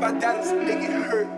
my dollars make it hurt.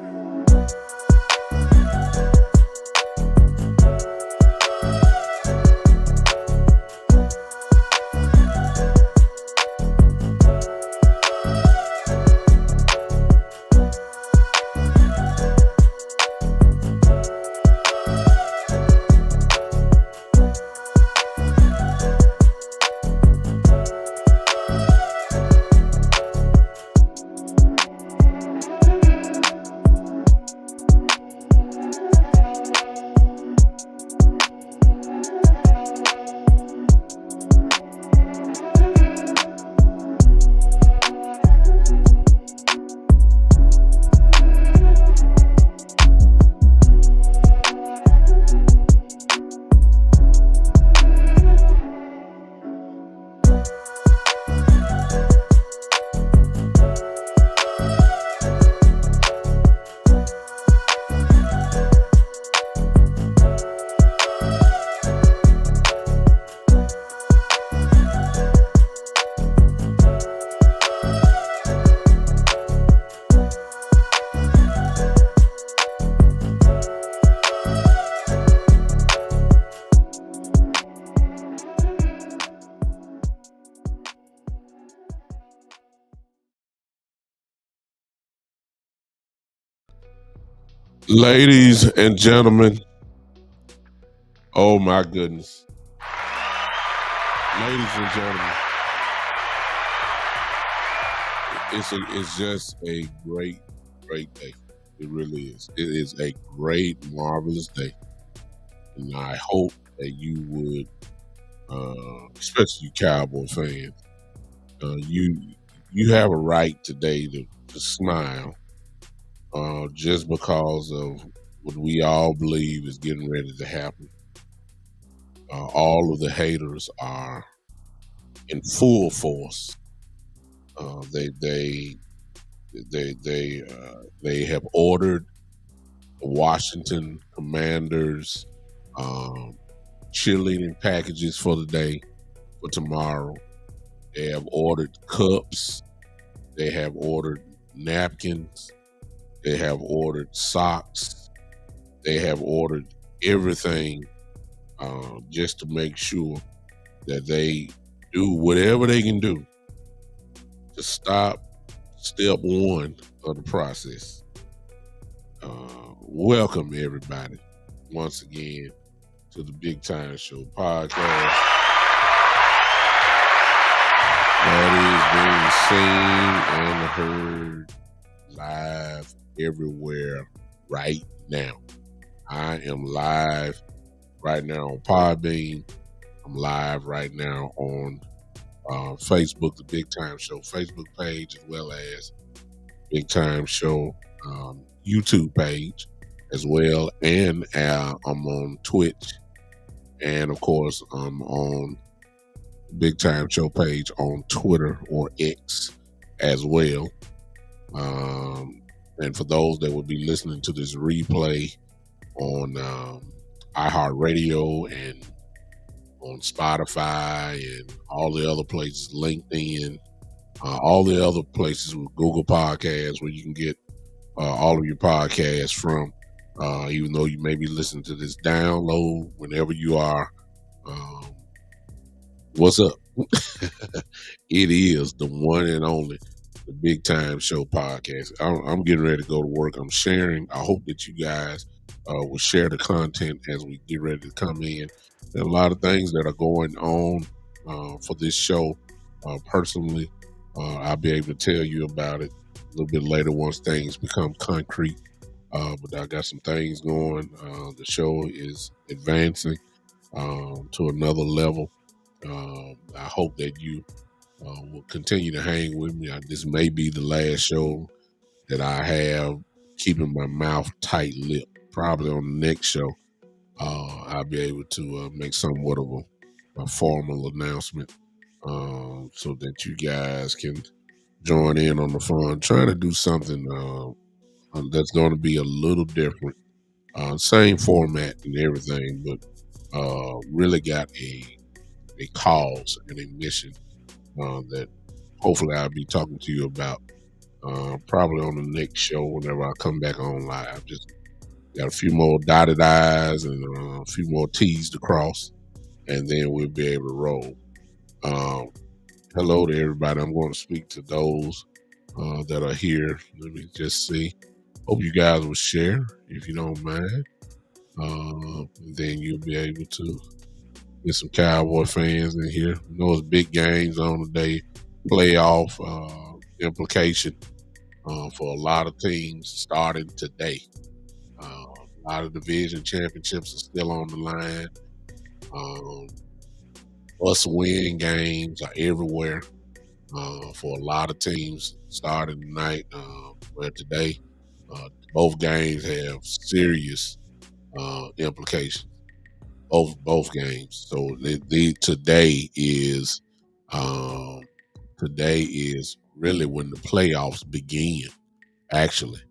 Ladies and gentlemen, oh my goodness. Ladies and gentlemen, it's just a great day. It really is. It is a great, marvelous day. And I hope that you would, especially you Cowboy fans, you have a right today to smile. Just because of what we all believe is getting ready to happen. All of the haters are in full force. They have ordered the Washington Commanders cheerleading packages for the day, for tomorrow. They have ordered cups. They have ordered napkins. They have ordered socks. They have ordered everything just to make sure that they do whatever they can do to stop step one of the process. Welcome, everybody, once again to the Big Time Show podcast that is being seen and heard live everywhere right now. I am live right now on Podbean. I'm live right now on Facebook, the Big Time Show Facebook page, as well as Big Time Show YouTube page as well. And I'm on Twitch. And of course, I'm on the Big Time Show page on Twitter or X as well. And for those that will be listening to this replay on iHeartRadio and on Spotify and all the other places, LinkedIn, all the other places with Google Podcasts where you can get all of your podcasts from, even though you may be listening to this download whenever you are. What's up? It is the one and only the Big Time Show podcast. I'm getting ready to go to work. I'm sharing. I hope that you guys will share the content as we get ready to come in. There are a lot of things that are going on for this show. Personally, I'll be able to tell you about it a little bit later once things become concrete. But I got some things going. The show is advancing to another level. I hope that you will continue to hang with me. This may be the last show that I have keeping my mouth tight-lipped. Probably on the next show, I'll be able to make somewhat of a formal announcement so that you guys can join in on the fun. Trying to do something that's going to be a little different. Same format and everything, but really got a cause and a mission that hopefully I'll be talking to you about Probably on the next show whenever I come back on live. Just got a few more dotted I's and a few more T's to cross, and then we'll be able to roll. Um, Hello to everybody. I'm going to speak to those that are here. Let me just see. Hope you guys will share if you don't mind. Then you'll be able to get some Cowboy fans in here. You know, it's big games on the day, playoff implication for a lot of teams starting today. A lot of division championships are still on the line. Um, Us win games are everywhere for a lot of teams starting tonight. Where today, both games have serious implications. Both games. So um, today is really when the playoffs begin. Actually,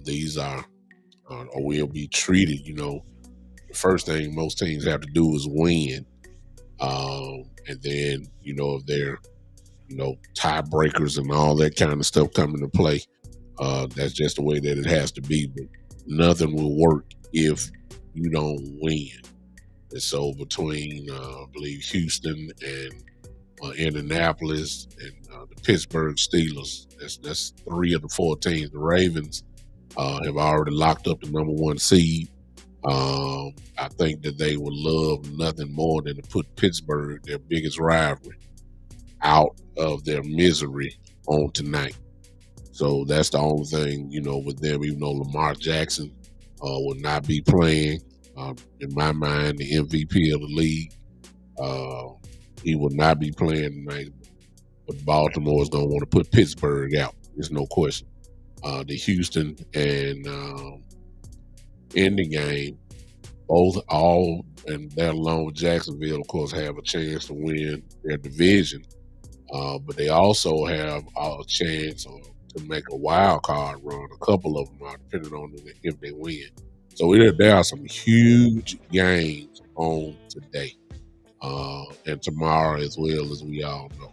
these are or will be treated. You know, the first thing most teams have to do is win, and then if they're tiebreakers and all that kind of stuff come into play. That's just the way that it has to be. But nothing will work if you don't win. And so between, I believe, Houston and Indianapolis and the Pittsburgh Steelers, that's three of the four teams. The Ravens have already locked up the number one seed. I think that they would love nothing more than to put Pittsburgh, their biggest rivalry, out of their misery on tonight. So that's the only thing, with them, even though Lamar Jackson will not be playing, in my mind, the MVP of the league. He will not be playing tonight, but Baltimore is going to want to put Pittsburgh out. There's no question. The Houston and Indy game, and that along with Jacksonville, of course, have a chance to win their division. But they also have a chance to make a wild card run. A couple of them are, depending on if they win. So there are some huge games on today and tomorrow as well, as we all know.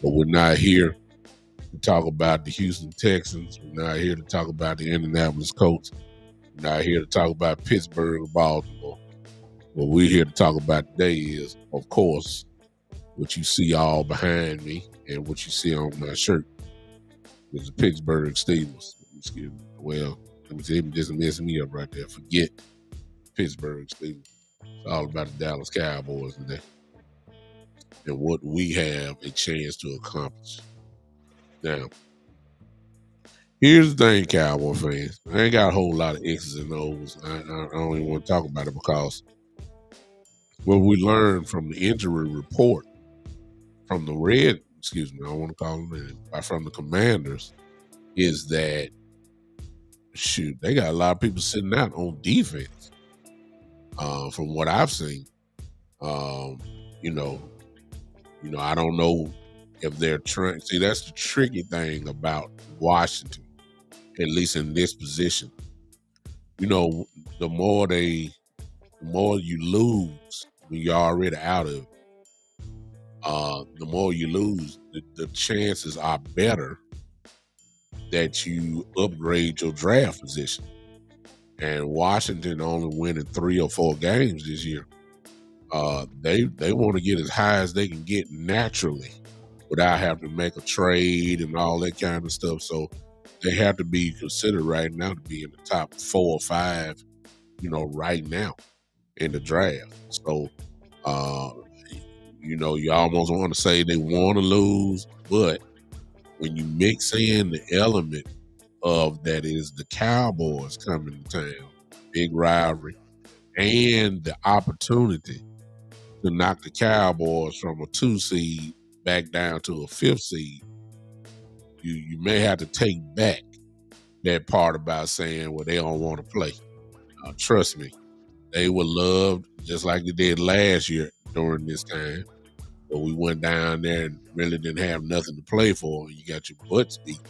But we're not here to talk about the Houston Texans. We're not here to talk about the Indianapolis Colts. We're not here to talk about Pittsburgh or Baltimore. What we're here to talk about today is, of course, what you see all behind me and what you see on my shirt is the Pittsburgh Steelers. Excuse me. Well, let me see, just messing me up right there. Forget Pittsburgh Steelers. It's all about the Dallas Cowboys today and what we have a chance to accomplish. Now, here's the thing, Cowboy fans. I ain't got a whole lot of X's and O's. I don't even want to talk about it because what we learned from the injury report from the I don't want to call them that, from the Commanders, is that they got a lot of people sitting out on defense. From what I've seen, I don't know if they're trying. See, that's the tricky thing about Washington, at least in this position. The more you lose when you're already out of it, the more you lose, the chances are better that you upgrade your draft position. And Washington only winning 3 or 4 games this year. They want to get as high as they can get naturally without having to make a trade and all that kind of stuff. So they have to be considered right now to be in the top 4 or 5, right now in the draft. So, you almost want to say they want to lose, but when you mix in the element of that is the Cowboys coming to town, big rivalry, and the opportunity to knock the Cowboys from a 2 seed back down to a 5th seed, you may have to take back that part about saying, well, they don't want to play. Trust me, they would love, just like they did last year during this time, but we went down there and really didn't have nothing to play for, and you got your butts beat.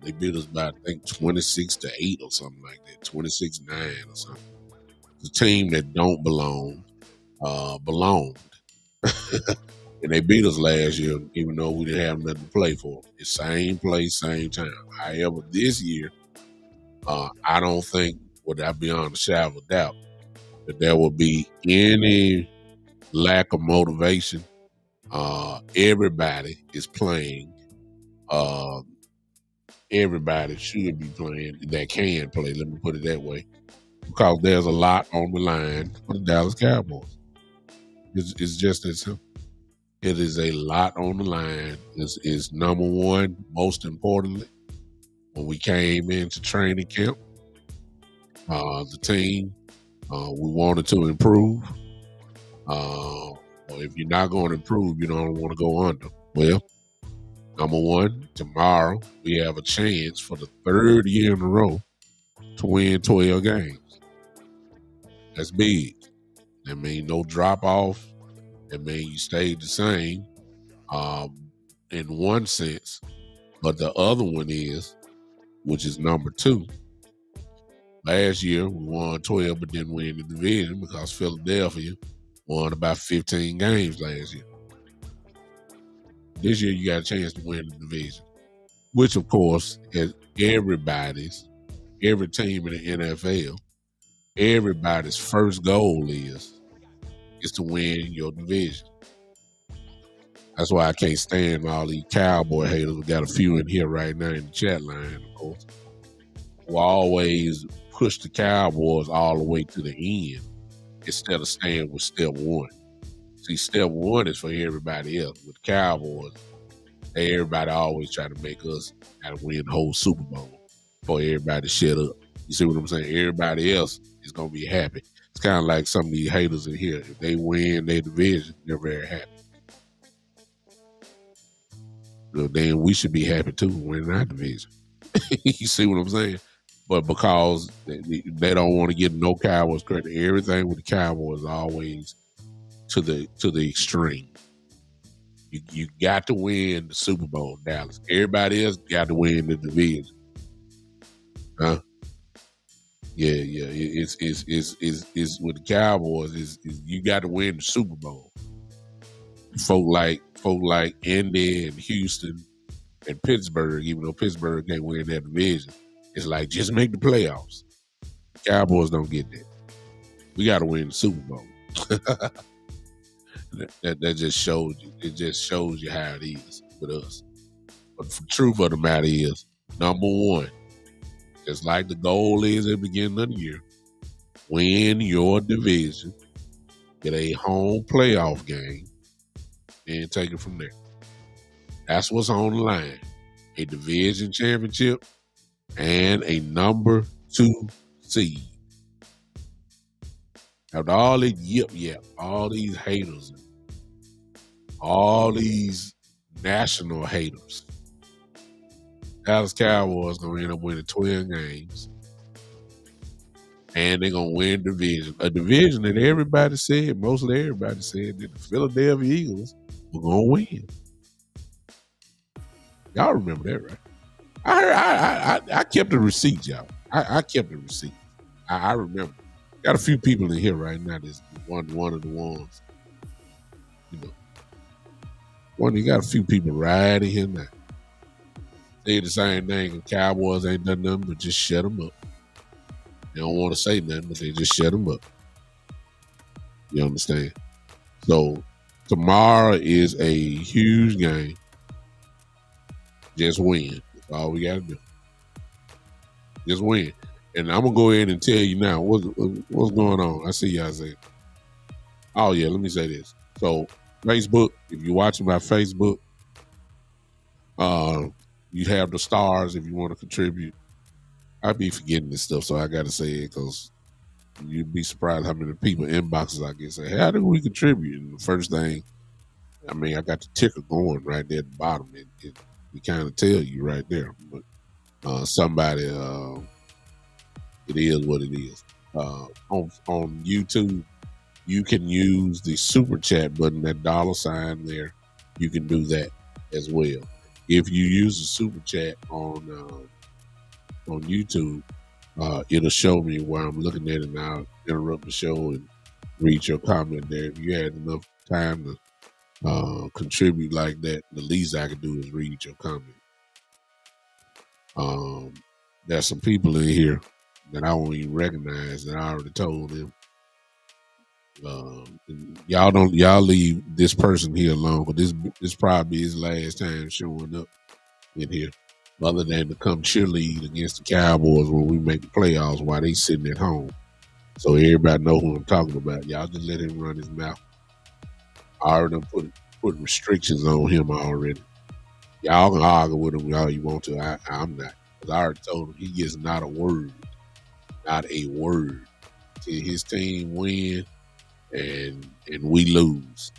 They beat us by, I think, 26-8 or something like that, 26-9 or something. The team that don't belong belonged. And they beat us last year, even though we didn't have nothing to play for. It's same place, same time. However, this year, I don't think, without beyond a shadow of a doubt, that there will be any lack of motivation. Everybody is playing. Everybody should be playing that can play. Let me put it that way, because there's a lot on the line for the Dallas Cowboys. It's just that simple. It is a lot on the line. Is number one, most importantly, when we came into training camp, the team, we wanted to improve. Well, if you're not going to improve, you don't want to go under. Well, number one, tomorrow we have a chance for the third year in a row to win 12 games. That's big. That means no drop off. That means you stayed the same in one sense. But the other one is, which is number two, last year we won 12 but didn't win the division because Philadelphia won about 15 games last year. This year you got a chance to win the division, which of course is every team in the NFL, everybody's first goal is to win your division. That's why I can't stand all these Cowboy haters. We got a few in here right now in the chat line, of course, who always push the Cowboys all the way to the end instead of staying with step one. See, step one is for everybody else. With the Cowboys, everybody always try to make us gotta win the whole Super Bowl for everybody to shut up. You see what I'm saying? Everybody else is gonna be happy. It's kind of like some of these haters in here. If they win their division, they're very happy. Well, then we should be happy too winning our division. You see what I'm saying? But because they don't want to get no Cowboys credit, everything with the Cowboys is always to the extreme. You got to win the Super Bowl, Dallas. Everybody else got to win the division. Huh? Yeah. It's with the Cowboys. Is you got to win the Super Bowl. Folk like Indy and Houston and Pittsburgh, even though Pittsburgh can't win that division, it's like just make the playoffs. Cowboys don't get that. We got to win the Super Bowl. that just shows you. It just shows you how it is with us. But the truth of the matter is, number one, just like the goal is at the beginning of the year, win your division, get a home playoff game, and take it from there. That's what's on the line. A division championship and a number 2 seed. After all this yip, all these haters, all these national haters, Dallas Cowboys going to end up winning 12 games. And they're going to win division. A division that everybody said, mostly everybody said, that the Philadelphia Eagles were going to win. Y'all remember that, right? I kept the receipts, y'all. I kept the receipts. I remember. Got a few people in here right now that's one of the ones, you know. You got a few people right in here now. Say the same thing, and Cowboys ain't done nothing but just shut them up. They don't want to say nothing, but they just shut them up. You understand? So tomorrow is a huge game. Just win. That's all we got to do. Just win. And I'm going to go ahead and tell you now what's going on. I see y'all saying. Oh, yeah, let me say this. So Facebook, if you're watching my Facebook, you have the stars if you want to contribute. I be forgetting this stuff, so I got to say it because you'd be surprised how many people inboxes I get say, hey, how do we contribute? And the first thing, I got the ticker going right there at the bottom. It kind of tell you right there. But somebody, it is what it is. On YouTube, you can use the super chat button, that $sign there. You can do that as well. If you use the super chat on YouTube, it'll show me where I'm looking at it, and I'll interrupt the show and read your comment there. If you had enough time to contribute like that, the least I can do is read your comment. There's some people in here that I won't even recognize that I already told them. Y'all leave this person here alone, because this probably his last time showing up in here, other than to come cheerlead against the Cowboys when we make the playoffs while they sitting at home. So everybody know who I'm talking about. Y'all just let him run his mouth. I already put restrictions on him already. Y'all can argue with him all you want to. I'm not. Because I already told him he gets not a word. Not a word. Till his team win and we lose.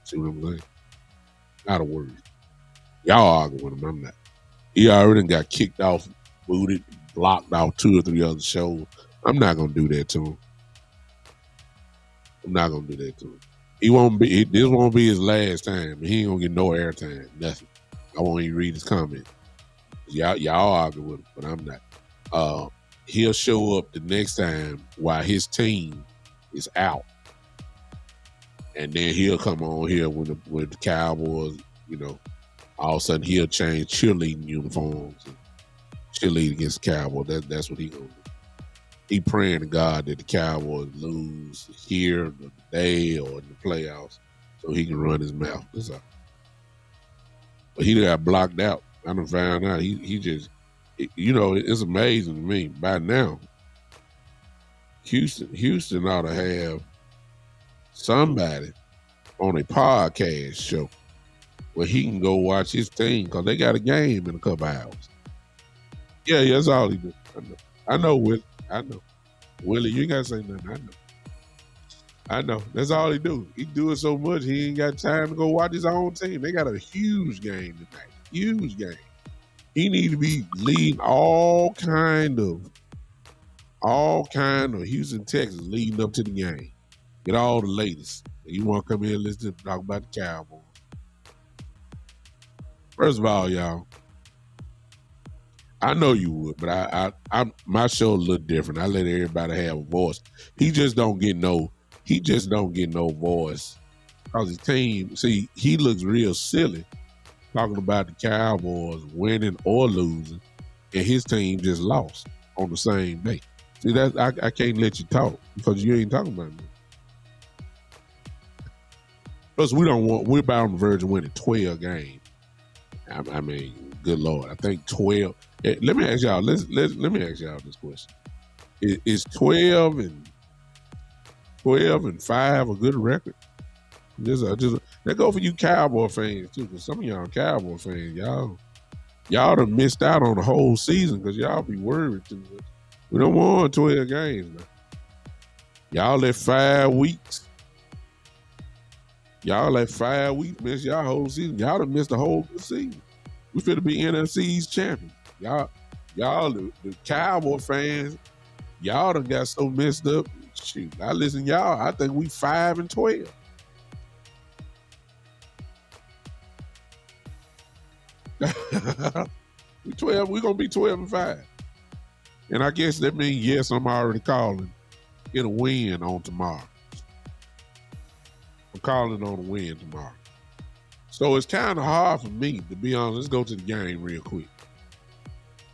See what I'm saying? Not a word. Y'all argue with him. I'm not. He already got kicked off, booted, blocked out 2 or 3 other shows. I'm not going to do that to him. I'm not going to do that to him. This won't be his last time. He ain't going to get no airtime. Nothing. I won't even read his comment. Y'all argue with him, but I'm not. He'll show up the next time while his team is out. And then he'll come on here when the Cowboys, all of a sudden he'll change cheerleading uniforms and cheerlead against the Cowboys. That's what he gonna do. He praying to God that the Cowboys lose here today or in the playoffs so he can run his mouth. That's all. But he got blocked out. I done found out he just, it's amazing to me. By now, Houston ought to have somebody on a podcast show where he can go watch his team, because they got a game in a couple hours. Yeah, that's all he do. I know, Willie. I know. Willie, you ain't got to say nothing. I know. That's all he do. He do it so much, he ain't got time to go watch his own team. They got a huge game tonight. Huge game. He need to be leading all kind of Houston, Texas, leading up to the game. Get all the latest. You want to come here and listen to talk about the Cowboys. First of all, y'all, I know you would, but I my show a little different. I let everybody have a voice. He just don't get no voice, because his team, see, he looks real silly talking about the Cowboys winning or losing, and his team just lost on the same day. See, that I can't let you talk, because you ain't talking about me. Plus, we're about on the verge of winning 12 games. I mean, good Lord, I think 12. Let me ask y'all. Let me ask y'all this question: Is 12 and 5 a good record? Just that go for you Cowboy fans too, because some of y'all Cowboy fans, y'all done missed out on the whole season because y'all be worried too much. We don't want 12 games now. Y'all let 5 weeks. Y'all let 5 weeks miss y'all whole season. Y'all done missed the whole season. We finna be NFC EAST champions. Y'all, the Cowboy fans, y'all done got so messed up. Shoot, I listen, y'all. I think we 5 and 12. We 12. We gonna be 12 and 5. And I guess that means, yes, I'm already calling it a win on tomorrow. I'm calling on a win tomorrow. So it's kind of hard for me, to be honest. Let's go to the game real quick.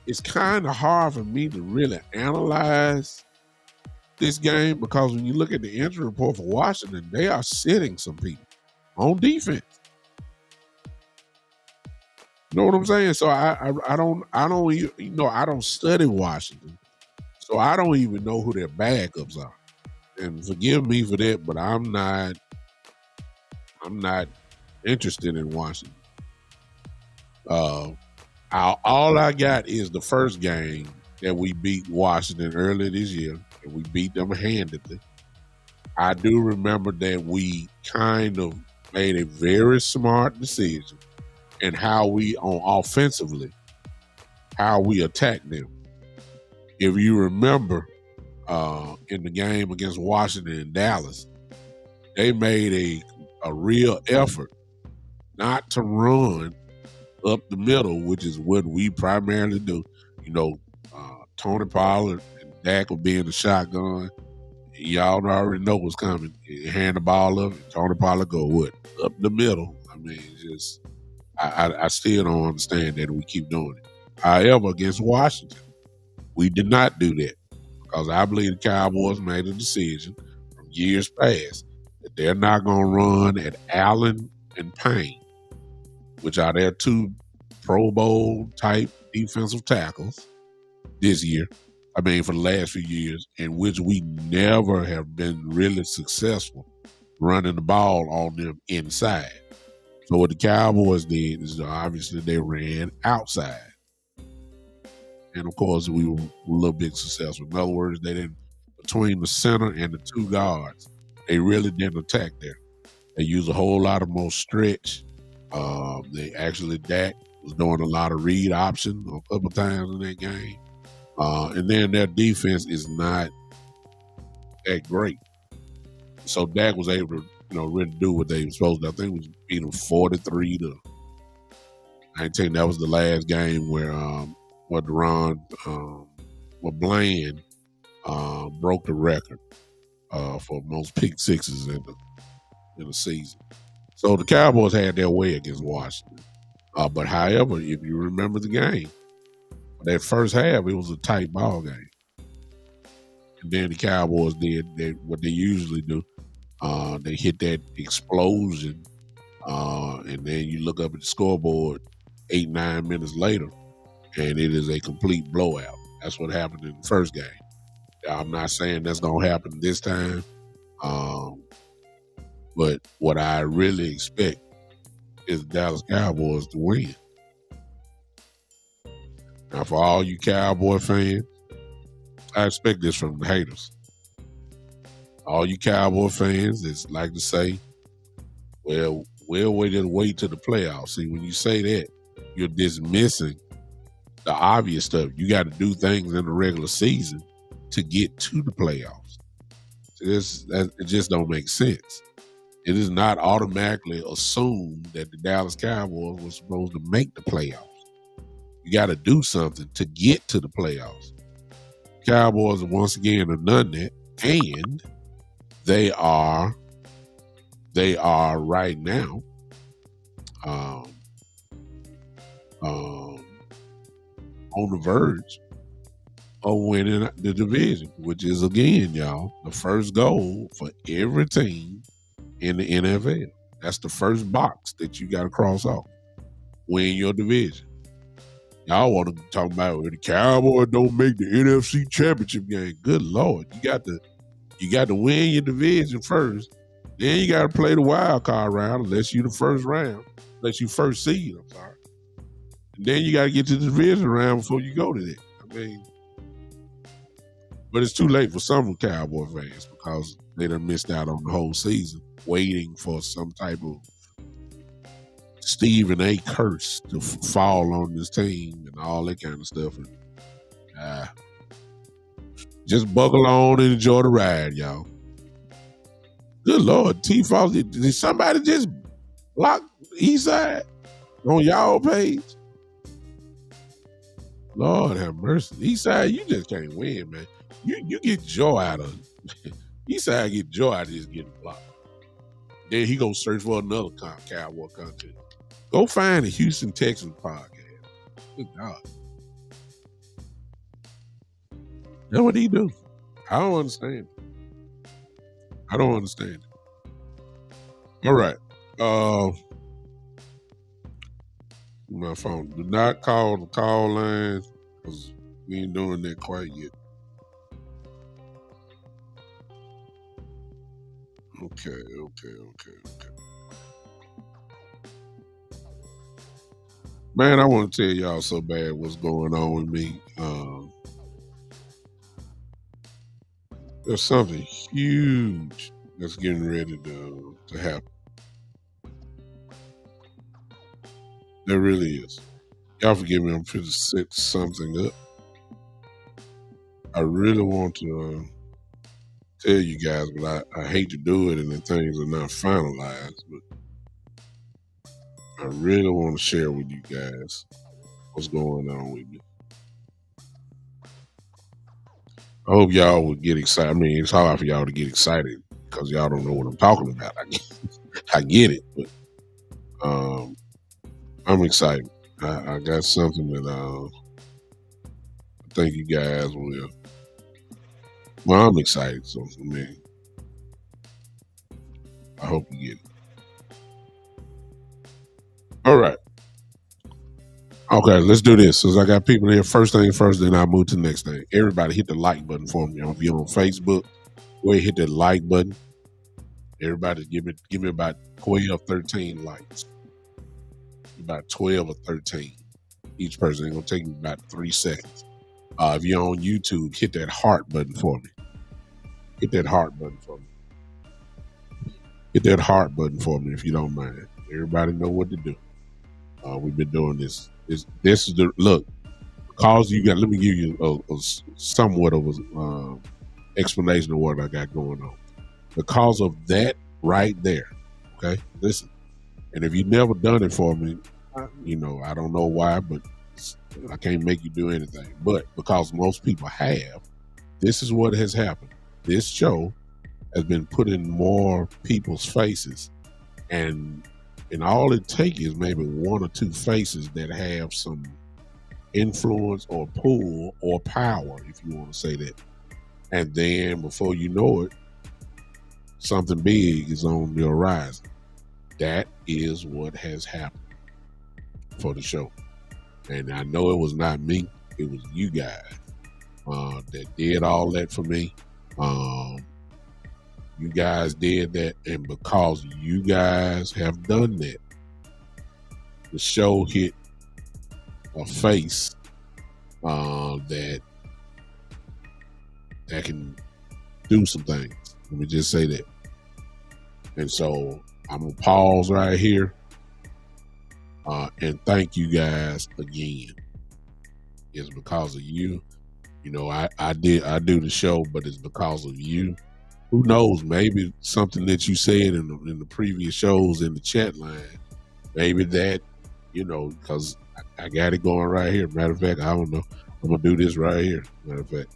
It's kind of hard for me to really analyze this game, because when you look at the injury report for Washington, they are sitting some people on defense. You know what I'm saying? So I don't study Washington, so I don't even know who their backups are. And forgive me for that, but I'm not interested in Washington. All I got is the first game that we beat Washington earlier this year, and we beat them handedly. I do remember that we kind of made a very smart decision in how we, on offensively, how we attacked them. If you remember, in the game against Washington and Dallas, they made a real effort not to run up the middle, which is what we primarily do. Tony Pollard and Dak will be in the shotgun, Y'all already know what's coming. You hand the ball up, and Tony Pollard go what? Up the middle. I mean, just I still don't understand that we keep doing it. However, against Washington, we did not do that because I believe the Cowboys made a decision from years past that they're not going to run at Allen and Payne, which are their two Pro Bowl type defensive tackles this year. I mean, for the last few years, in which we never have been really successful running the ball on them inside. So what the Cowboys did is obviously they ran outside. And of course, we were a little bit successful. In other words, they didn't, between the center and the two guards, they really didn't attack there. They used a whole lot of more stretch. Dak was doing a lot of read option a couple times in that game. And then their defense is not that great. So Dak was able to, really do what they were supposed to. I think it was beat them 43-19. That was the last game where Bland broke the record for most pick sixes in the season. So the Cowboys had their way against Washington. But however, if you remember the game, that first half, it was a tight ball game. And then the Cowboys did what they usually do. They hit that explosion, and then you look up at the scoreboard 8-9 minutes later, and it is a complete blowout. That's what happened in the first game. I'm not saying that's going to happen this time, but what I really expect is the Dallas Cowboys to win. Now, for all you Cowboy fans, I expect this from the haters. All you Cowboy fans that like to say, well, we'll wait to the playoffs. See, when you say that, you're dismissing the obvious stuff. You got to do things in the regular season to get to the playoffs. It just don't make sense. It is not automatically assumed that the Dallas Cowboys were supposed to make the playoffs. You got to do something to get to the playoffs. Cowboys once again have done that, and they are right now on the verge of winning the division, which is, again, y'all, the first goal for every team in the NFL. That's the first box that you got to cross off. Win your division. Y'all want to talk about when the Cowboys don't make the NFC Championship game. Good Lord, you got to win your division first. Then you got to play the wild card round, unless you the first round, unless you first seed. I'm sorry. And then you got to get to the division round before you go to that. I mean, but it's too late for some Cowboy fans because they done missed out on the whole season, waiting for some type of Stephen A. curse to fall on this team and all that kind of stuff. And just buckle on and enjoy the ride, y'all. Good Lord, T-Foss, did somebody just block Eastside on y'all page? Lord have mercy. Eastside, you just can't win, man. You get joy out of it. Eastside get joy out of just getting blocked. Then he gonna search for another Cowboy content. Go find the Houston Texans podcast. Good God. That's what he do. I don't understand it. All right. My phone. Do not call the call line because we ain't doing that quite yet. Okay. Man, I want to tell y'all so bad what's going on with me. There's something huge that's getting ready to happen. There really is. Y'all forgive me, I'm trying to set something up. I really want to tell you guys, but I hate to do it and the things are not finalized, but I really want to share with you guys what's going on with me. I hope y'all would get excited. I mean, it's hard for y'all to get excited because y'all don't know what I'm talking about. I get it, but I'm excited. I got something that I think you guys will. Well, I'm excited, so I mean, I hope you get it. All right. Okay, let's do this. Since I got people here, first thing first, then I'll move to the next thing. Everybody hit the like button for me. If you're on Facebook, go ahead, hit that like button. Everybody give me about 12, 13 likes. About 12 or 13. Each person. It's gonna take me about 3 seconds. If you're on YouTube, hit that heart button for me. Hit that heart button for me. Hit that heart button for me if you don't mind. Everybody know what to do. We've been doing this. This is the look. Cause you got. Let me give you a somewhat of a explanation of what I got going on. Because of that right there. Okay, listen. And if you've never done it for me, I don't know why, but I can't make you do anything. But because most people have, this is what has happened. This show has been put in more people's faces, and all it takes is maybe one or two faces that have some influence or pull or power, if you want to say that. And then before you know it, something big is on the horizon. That is what has happened for the show. And I know it was not me, it was you guys that did all that for me. You guys did that, and because you guys have done that, the show hit a face that can do some things. Let me just say that. And so I'm gonna pause right here and thank you guys again. It's because of you. I do the show, but it's because of you. Who knows? Maybe something that you said in the previous shows in the chat line. Maybe that, because I got it going right here. Matter of fact, I don't know. I'm gonna do this right here. Matter of fact,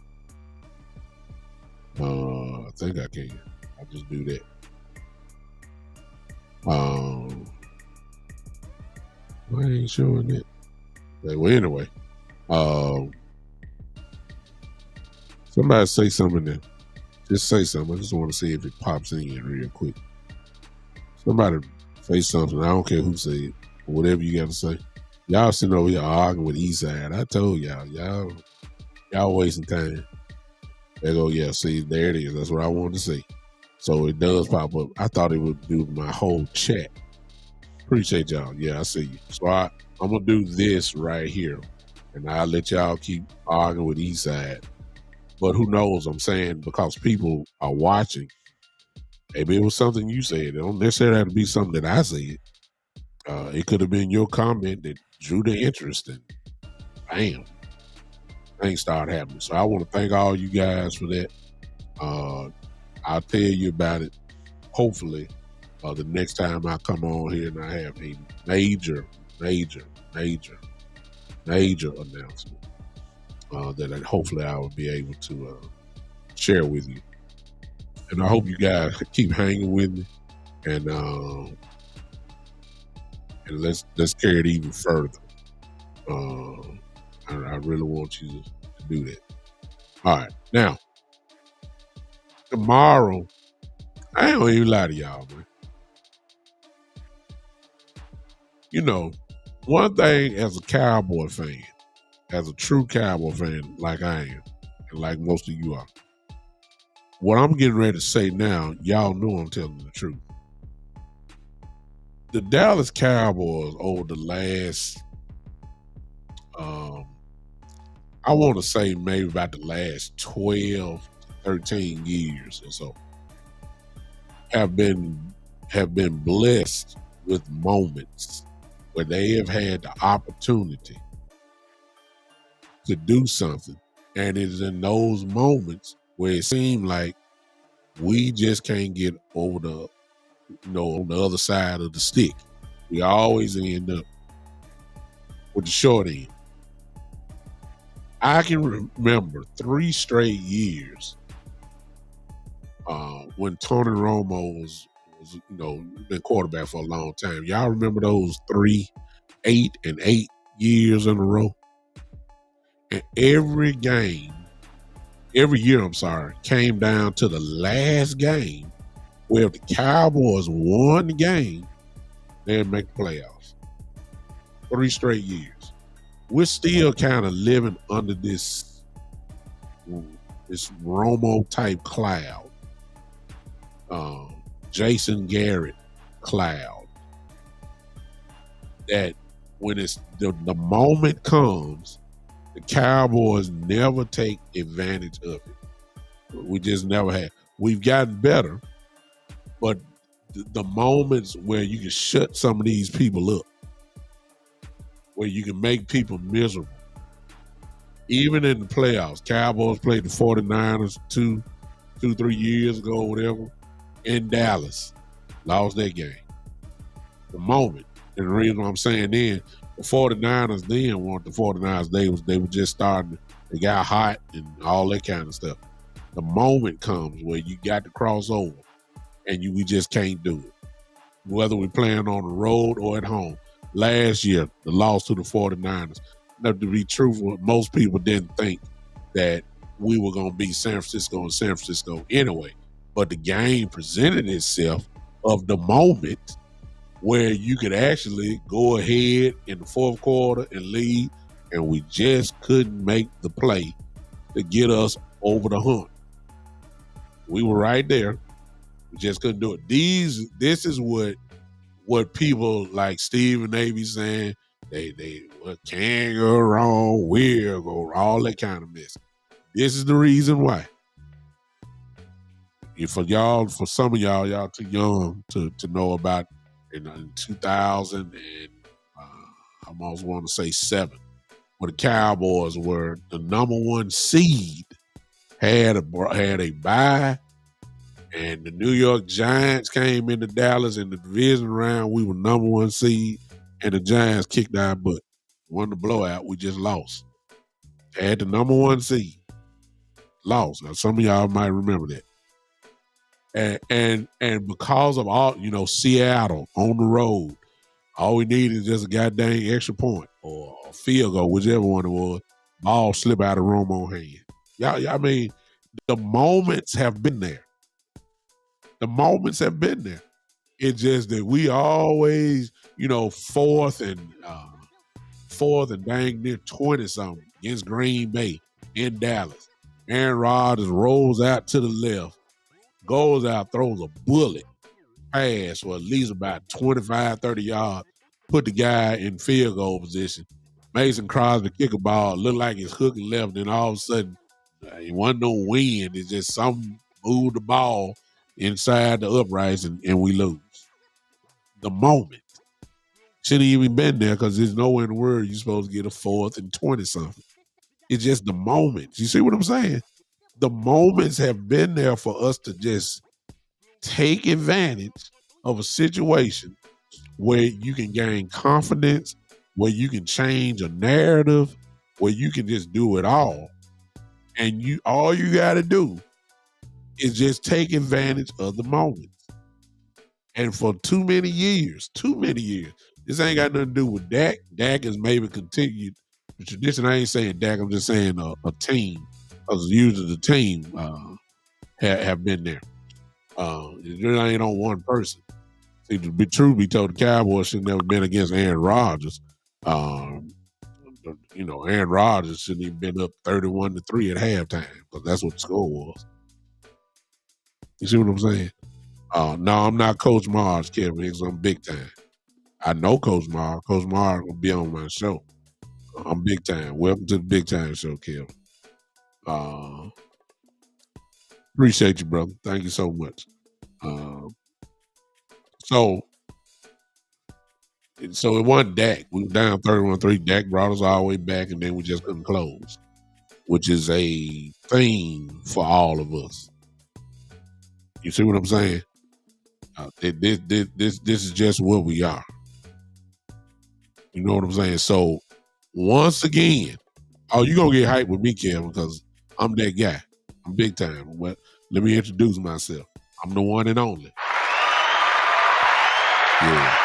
I think I can. I'll just do that. Why ain't showing it? Well, anyway, somebody say something there. Just say something. I just want to see if it pops in real quick. Somebody say something. I don't care who say it. Whatever you got to say. Y'all sitting over here arguing with Eastside. I told y'all wasting time. They go, yeah, see, there it is. That's what I wanted to see. So it does pop up. I thought it would do my whole chat. Appreciate y'all. Yeah, I see you. So I'm going to do this right here. And I'll let y'all keep arguing with Eastside. But who knows? I'm saying because people are watching. Maybe it was something you said. It don't necessarily have to be something that I said. It could have been your comment that drew the interest, and bam, things started happening. So I want to thank all you guys for that. I'll tell you about it, hopefully, the next time I come on here and I have a major announcement that hopefully I will be able to share with you. And I hope you guys keep hanging with me, and let's carry it even further. I really want you to do that. All right, now tomorrow, I ain't gonna even lie to y'all, man. One thing as a Cowboy fan, as a true Cowboy fan, like I am, and like most of you are, what I'm getting ready to say now, y'all know I'm telling the truth. The Dallas Cowboys over the last, I want to say maybe about the last 12, 13 years or so, have been blessed with moments where they have had the opportunity to do something. And it is in those moments where it seemed like we just can't get over on the other side of the stick. We always end up with the short end. I can remember 3 straight years when Tony Romo was been quarterback for a long time. Y'all remember those 3, 8, and 8 years in a row? And every year, I'm sorry, came down to the last game where if the Cowboys won the game, they'd make the playoffs. 3 straight years. We're still kind of living under this Romo type cloud. Jason Garrett cloud. That when it's the moment comes, the Cowboys never take advantage of it. We just never have. We've gotten better, but the moments where you can shut some of these people up, where you can make people miserable, even in the playoffs. Cowboys played the 49ers 3 years ago, whatever, in Dallas. Lost that game. The moment. And the reason I'm saying then, the 49ers then weren't the 49ers. They were just starting. They got hot and all that kind of stuff. The moment comes where you got to cross over and we just can't do it. Whether we're playing on the road or at home. Last year, the loss to the 49ers. Now, to be truthful, most people didn't think that we were going to beat San Francisco anyway. But the game presented itself of the moment where you could actually go ahead in the fourth quarter and lead, and we just couldn't make the play to get us over the hump. We were right there. We just couldn't do it. This is what people like Stephen A. be saying. They what can go wrong, will go wrong, all that kind of mess. This is the reason why. For some of y'all too young to know about in 2000 and I almost want to say 7, when the Cowboys were the number 1 seed, had a bye, and the New York Giants came into Dallas in the division round. We were number 1 seed, and the Giants kicked our butt. Won the blowout. We just lost. Had the number 1 seed, lost. Now some of y'all might remember that. And because of all, Seattle on the road, all we need is just a goddamn extra point or a field goal, whichever one it was. Ball slip out of Romo hand. Y'all, I mean, the moments have been there. The moments have been there. It's just that we always, fourth and dang near 20-something against Green Bay in Dallas. Aaron Rodgers rolls out to the left, goes out, throws a bullet pass for at least about 25, 30 yards, put the guy in field goal position. Mason Crosby kick a ball, looked like it's hooking left, and all of a sudden, it wasn't no wind. It's just some moved the ball inside the uprights, and we lose. The moment. Shouldn't even been there because there's nowhere in the world you're supposed to get a 4th and 20-something. It's just the moments. You see what I'm saying? The moments have been there for us to just take advantage of a situation where you can gain confidence, where you can change a narrative, where you can just do it all. And all you got to do is just take advantage of the moments. And for too many years, this ain't got nothing to do with Dak. Dak has maybe continued the tradition. I ain't saying Dak, I'm just saying a team. Because usually the team have been there. It really ain't on one person. See, to be true, be told, the Cowboys should never been against Aaron Rodgers. Aaron Rodgers shouldn't even been up 31-3 at halftime because that's what the score was. You see what I'm saying? No, I'm not Coach Mars, Kevin Hicks. I'm big time. I know Coach Mars. Coach Mars will be on my show. I'm big time. Welcome to the Big Time Show, Kevin. Appreciate you, brother. Thank you so much. So it wasn't Dak. We were down 31-3. Dak brought us all the way back, and then we just couldn't close, which is a theme for all of us. You see what I'm saying? This is just what we are. You know what I'm saying? So once again, Oh, you gonna get hyped with me, Kevin, because I'm that guy. I'm big time. Well, let me introduce myself. I'm the one and only. Yeah,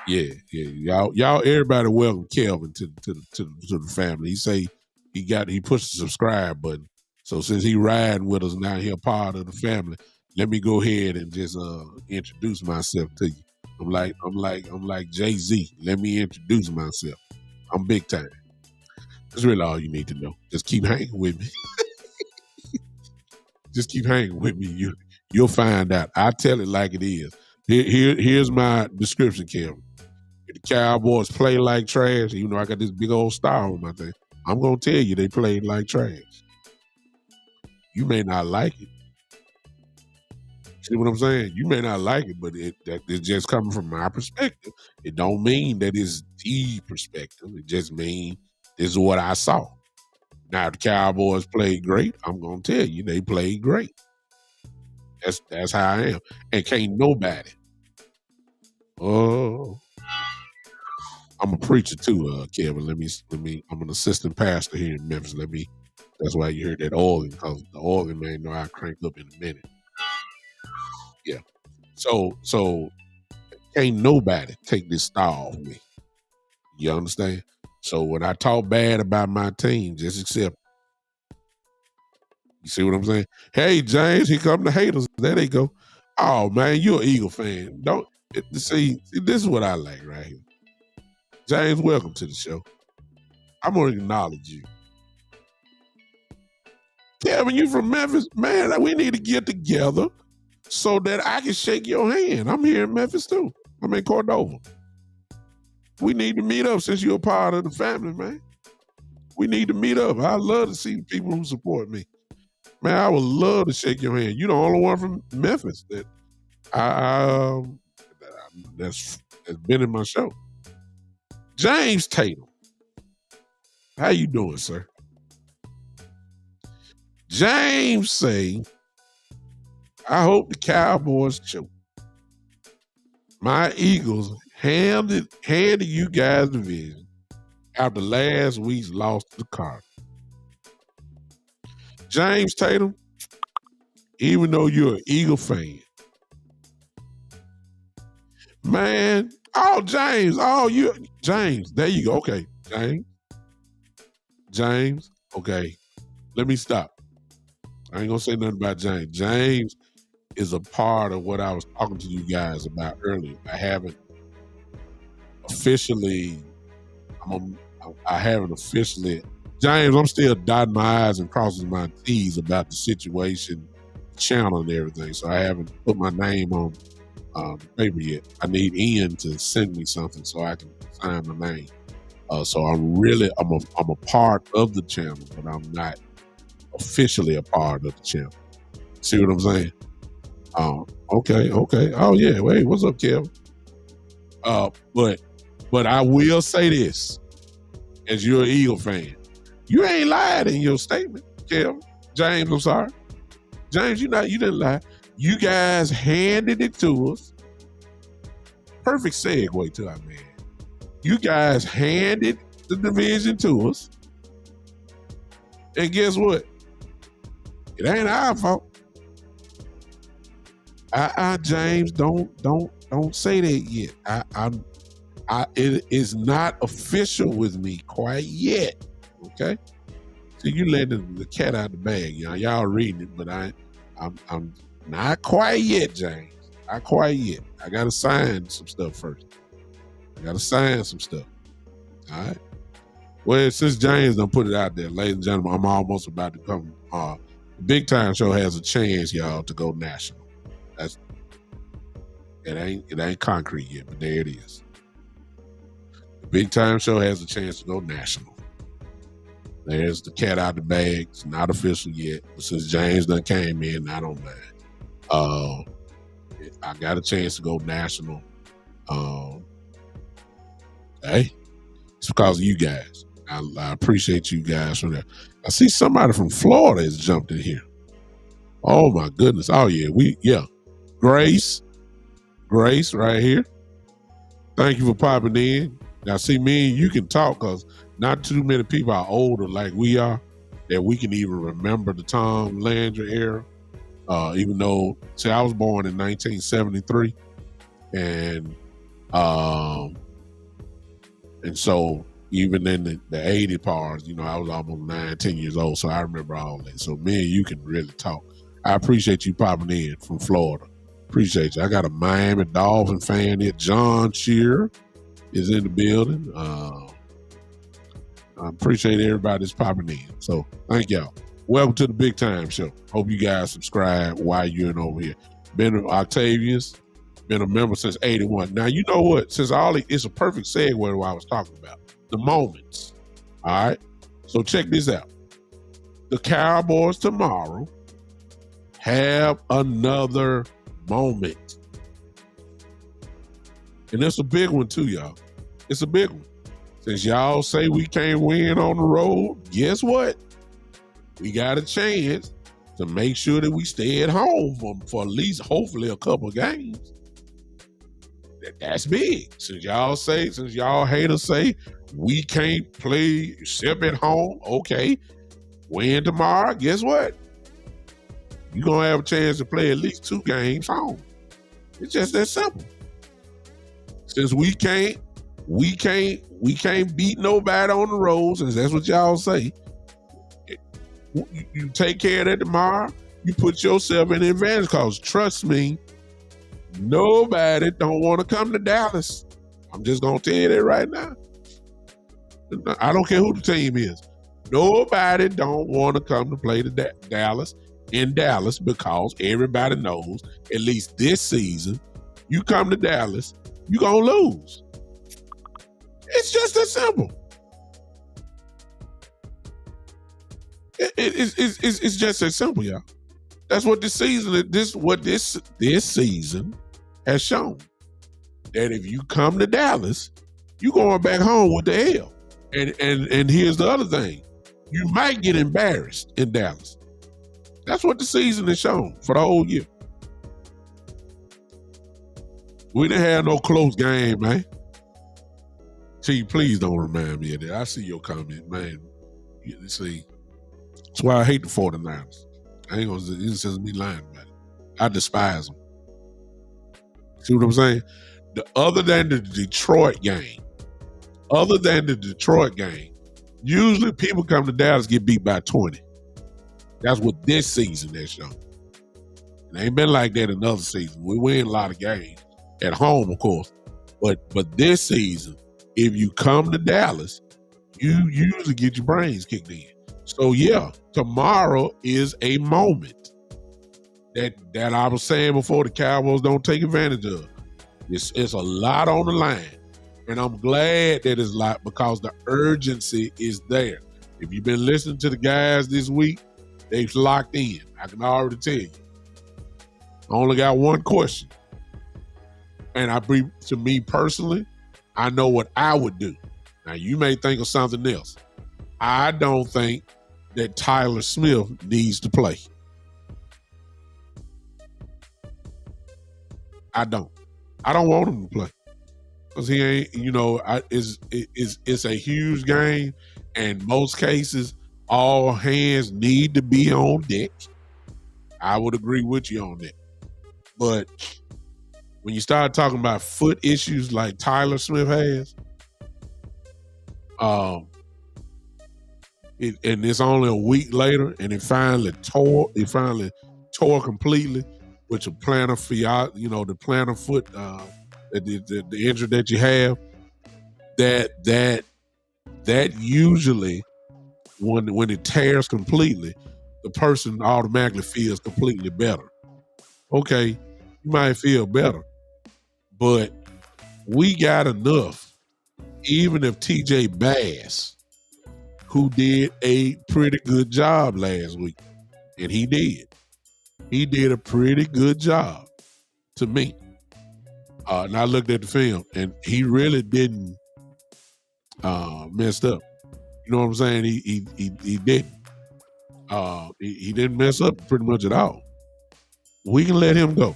yeah, yeah. Y'all, everybody welcome Kelvin to the family. He say he pushed the subscribe button. So since he riding with us now, he a part of the family. Let me go ahead and just introduce myself to you. I'm like Jay-Z. Let me introduce myself. I'm big time. That's really all you need to know. Just keep hanging with me. Just keep hanging with me. You'll find out. I tell it like it is. Here's my description, Kevin. If the Cowboys play like trash, even though I got this big old star on my thing, I'm gonna tell you they played like trash. You may not like it. See what I'm saying? You may not like it, but it's just coming from my perspective. It don't mean that it's the perspective. It just means this is what I saw. Now, if the Cowboys played great, I'm gonna tell you they played great. That's how I am, and can't nobody. Oh, I'm a preacher too, Kevin. Let me. I'm an assistant pastor here in Memphis. That's why you heard that organ, because the organ man know I crank up in a minute. Yeah. So can't nobody take this star off me. You understand? So when I talk bad about my team, just accept it. You see what I'm saying? Hey, James, here come the haters. There they go. Oh man, you're an Eagle fan. Don't see this is what I like right here. James, welcome to the show. I'm gonna acknowledge you. Kevin, you from Memphis? Man, we need to get together so that I can shake your hand. I'm here in Memphis too. I'm in Cordova. We need to meet up since you're a part of the family, man. We need to meet up. I love to see people who support me. Man, I would love to shake your hand. You're the only one from Memphis that that's been in my show. James Tatum. How you doing, sir? James say, I hope the Cowboys choke. My Eagles handed you guys the division after last week's loss to the Cardinals. James Tatum, even though you're an Eagle fan, man. Oh, James. Oh, James. There you go. Okay, James. Okay, let me stop. I ain't gonna say nothing about James. James is a part of what I was talking to you guys about earlier. I haven't officially. James, I'm still dotting my I's and crossing my T's about the situation, channel, and everything. So I haven't put my name on the paper yet. I need Ian to send me something so I can sign my name. So I'm a part of the channel, but I'm not officially a part of the channel. See what I'm saying? Okay. Oh yeah. Wait, what's up, Kevin? But I will say this, as you're an Eagle fan, you ain't lied in your statement, Kevin. James, I'm sorry. James, you didn't lie. You guys handed it to us. Perfect segue to our man. You guys handed the division to us. And guess what? It ain't our fault. James, don't say that yet. It is not official with me quite yet. Okay, so you letting the cat out of the bag. Y'all reading it, but I'm not quite yet, James. Not quite yet. I gotta sign some stuff first. All right. Well, since James done put it out there, ladies and gentlemen, I'm almost about to come. The Big Time Show has a chance, y'all, to go national. It ain't concrete yet, but there it is. The Big Time Show has a chance to go national. There's the cat out the bag. It's not official yet, but since James done came in, I don't mind. I got a chance to go national. Hey, it's because of you guys. I appreciate you guys for that. I see somebody from Florida has jumped in here. Oh my goodness. Oh yeah, Grace right here. Thank you for popping in. Now, see, me and you can talk because not too many people are older like we are that we can even remember the Tom Landry era. Even though, see, I was born in 1973, and so even in the 80 parts, I was almost 9-10 years old, so I remember all that. So me and you can really talk. I appreciate you popping in from Florida. Appreciate you. I got a Miami Dolphin fan here. John Shearer is in the building. I appreciate everybody that's popping in. So thank y'all. Welcome to the Big Time Show. Hope you guys subscribe while you're in over here. Been Octavius, been a member since 81. Now, you know what? Since it's a perfect segue to what I was talking about. The moments. All right? So check this out. The Cowboys tomorrow have another moment. And it's a big one too, y'all. It's a big one. Since y'all say we can't win on the road, guess what? We got a chance to make sure that we stay at home for at least, hopefully, a couple of games. That's big. Since y'all haters say we can't play except at home, okay. Win tomorrow, guess what? You're going to have a chance to play at least 2 games home. It's just that simple. Since we can't beat nobody on the road, since that's what y'all say. You take care of that tomorrow, you put yourself in the advantage, because trust me, nobody don't want to come to Dallas. I'm just going to tell you that right now. I don't care who the team is. Nobody don't want to come to play Dallas in Dallas, because everybody knows, at least this season, you come to Dallas, you're going to lose. It's just that simple. It's just that simple, y'all. That's what this season, this season has shown. That if you come to Dallas, you're going back home with the L. And here's the other thing. You might get embarrassed in Dallas. That's what the season has shown for the whole year. We didn't have no close game, man. See, please don't remind me of that. I see your comment, man. See, that's why I hate the 49ers. I ain't gonna say it's just me lying about it. I despise them. See what I'm saying? Other than the Detroit game, usually people come to Dallas get beat by 20. That's what this season has shown. It ain't been like that another season. We win a lot of games at home, of course, but this season, if you come to Dallas, you usually get your brains kicked in. So yeah, tomorrow is a moment that I was saying before, the Cowboys don't take advantage of. It's a lot on the line, and I'm glad that it's a lot, because the urgency is there. If you've been listening to the guys this week, they've locked in. I can already tell you. I only got one question, and to me personally, I know what I would do. Now, you may think of something else. I don't think that Tyler Smith needs to play. I don't want him to play, because he ain't. It's a huge game, and most cases, all hands need to be on deck. I would agree with you on that. But when you start talking about foot issues like Tyler Smith has, and it's only a week later, and it finally tore completely with your plantar the plantar foot, the injury that you have. That usually, when it tears completely, the person automatically feels completely better. Okay, you might feel better, but we got enough. Even if TJ Bass, who did a pretty good job last week, and he did a pretty good job to me. And I looked at the film, and he really didn't mess up. You know what I'm saying? He didn't. He didn't mess up pretty much at all. We can let him go.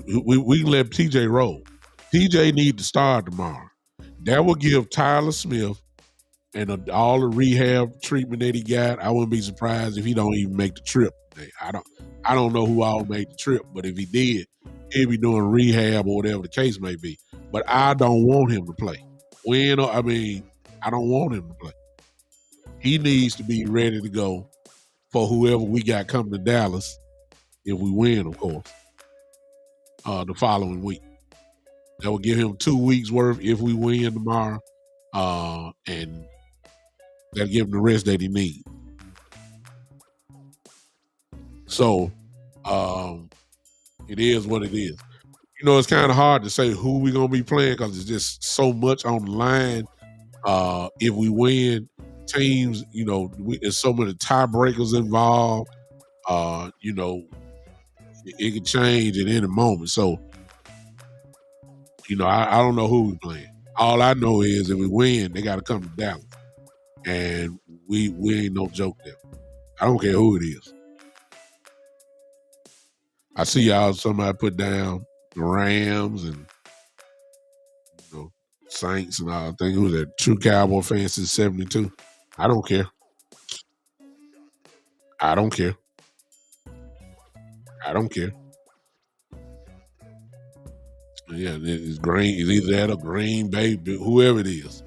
We can let TJ roll. TJ need to start tomorrow. That will give Tyler Smith and all the rehab treatment that he got. I wouldn't be surprised if he don't even make the trip today. I don't know who all made the trip, but if he did, he'll be doing rehab or whatever the case may be. But I don't want him to play. I don't want him to play. He needs to be ready to go for whoever we got coming to Dallas, if we win, of course, the following week. That will give him 2 weeks worth if we win tomorrow, and that'll give him the rest that he needs. So it is what it is. It's kind of hard to say who we're going to be playing because it's just so much on the line. If we win, teams, there's so many tiebreakers involved. It can change at any moment. So, I don't know who we're playing. All I know is if we win, they got to come to Dallas. And we ain't no joke there. I don't care who it is. I see somebody put down the Rams and Saints and all. I think it was a true Cowboy fan since 72. I don't care. I don't care. Yeah, it's Green. It's either that or Green Bay, whoever it is.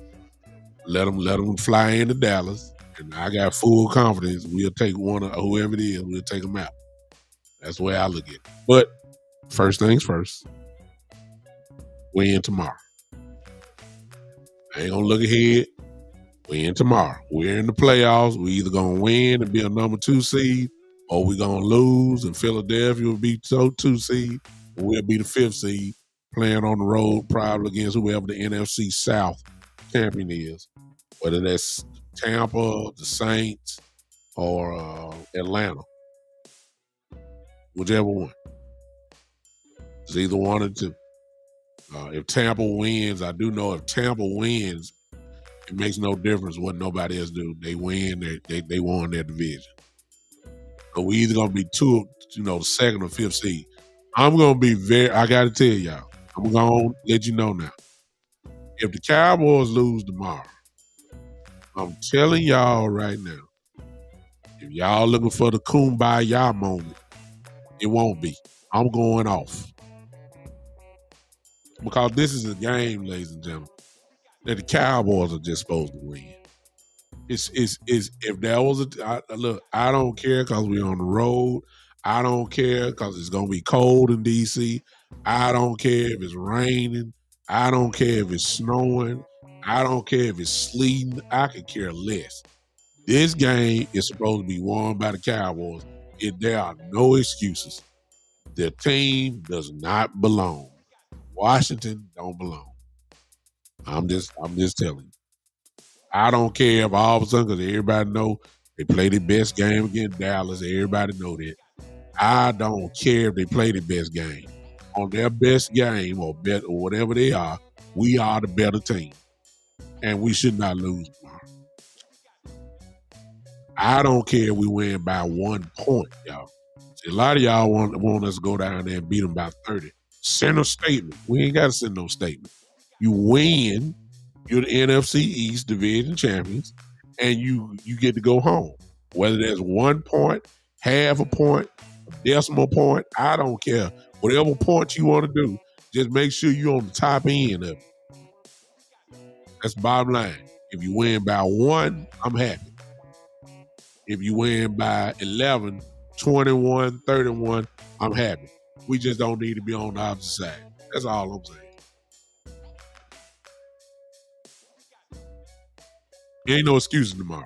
Let them fly into Dallas, and I got full confidence we'll take one of whoever it is. We'll take them out. That's the way I look at it. But first things first, win tomorrow. I ain't gonna look ahead. Win tomorrow. We're in the playoffs. We either gonna win and be a number 2 seed, or we're gonna lose and Philadelphia will be 2 seed, or we'll be the 5th seed, playing on the road probably against whoever the NFC South champion is, whether that's Tampa, the Saints, or Atlanta. Whichever one. It's either one or two. If Tampa wins, I do know if Tampa wins, it makes no difference what nobody else do. They win, they won their division. So we either gonna be the 2nd or 5th seed. I'm gonna be I gotta tell y'all, I'm gonna let you know now. If the Cowboys lose tomorrow, I'm telling y'all right now, if y'all looking for the kumbaya moment, it won't be. I'm going off. Because this is a game, ladies and gentlemen, that the Cowboys are just supposed to win. It's if there was look, I don't care because we're on the road. I don't care because it's gonna be cold in DC. I don't care if it's raining. I don't care if it's snowing. I don't care if it's sleeting. I could care less. This game is supposed to be won by the Cowboys. There are no excuses. The team does not belong. Washington don't belong. I'm just telling you. I don't care if all of a sudden, because everybody know they play the best game against Dallas. Everybody know that. I don't care if they play the best game. On their best game or bet or whatever they are, we are the better team. And we should not lose tomorrow. I don't care if we win by 1 point, y'all. See, a lot of y'all want us to go down there and beat them by 30. Send a statement. We ain't got to send no statement. You win, you're the NFC East division champions, and you get to go home. Whether that's 1 point, half a point, a decimal point, I don't care. Whatever point you want to do, just make sure you're on the top end of it. That's the bottom line. If you win by 1, I'm happy. If you win by 11, 21, 31, I'm happy. We just don't need to be on the opposite side. That's all I'm saying. There ain't no excuses tomorrow.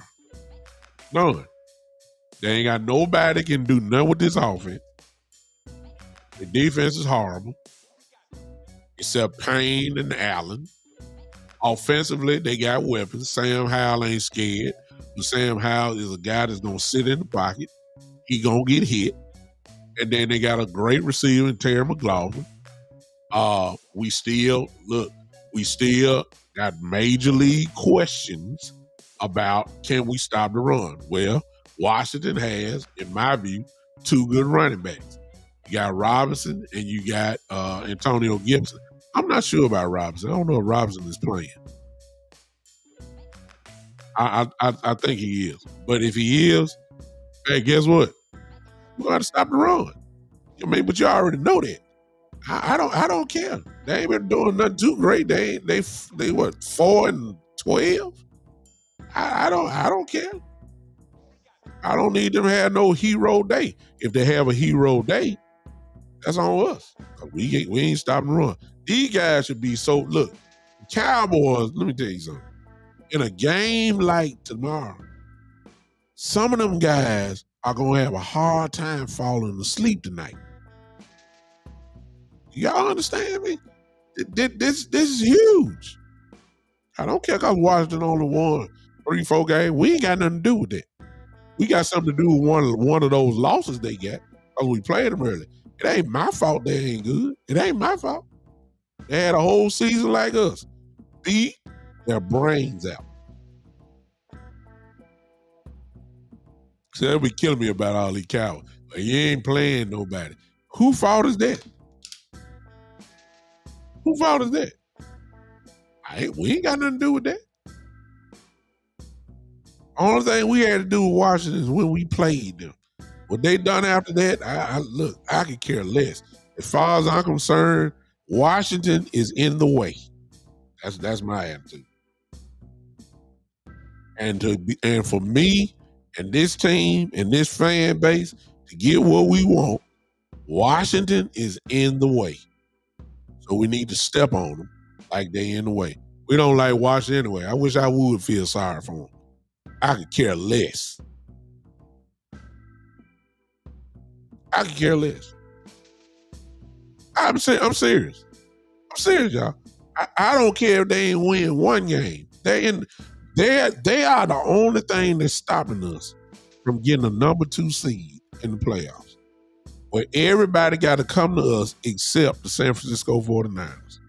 None. They ain't got nobody that can do nothing with this offense. The defense is horrible. Except Payne and Allen. Offensively, they got weapons. Sam Howell ain't scared. But Sam Howell is a guy that's going to sit in the pocket. He going to get hit. And then they got a great receiver in Terry McLaurin. We still got major league questions about can we stop the run? Well, Washington has, in my view, 2 good running backs. You got Robinson and you got Antonio Gibson. I'm not sure about Robinson. I don't know if Robinson is playing. I think he is. But if he is, hey, guess what? We're gonna stop the run. I mean, but you already know that. I don't care. They ain't been doing nothing too great. They what 4-12? I don't care. I don't need them to have no hero day. If they have a hero day, that's on us. We ain't stopping the run. These guys should be so look, Cowboys, let me tell you something. In a game like tomorrow, some of them guys are gonna have a hard time falling asleep tonight. Y'all understand me? This is huge. I don't care because Washington only won 3-4 games. We ain't got nothing to do with that. We got something to do with one of those losses they got because we played them early. It ain't my fault they ain't good. It ain't my fault. They had a whole season like us. Beat their brains out. So they'll be killing me about all these cowards. But you ain't playing nobody. Who fault is that? Who fault is that? We ain't got nothing to do with that. Only thing we had to do with Washington is when we played them. What they done after that, I could care less. As far as I'm concerned, Washington is in the way. That's my attitude. And for me and this team and this fan base to get what we want, Washington is in the way. So we need to step on them like they in the way. We don't like Washington anyway. I wish I would feel sorry for them. I could care less. I could care less. I'm serious. I'm serious, y'all. I don't care if they ain't win one game. They are the only thing that's stopping us from getting a number 2 seed in the playoffs. Where everybody got to come to us except the San Francisco 49ers.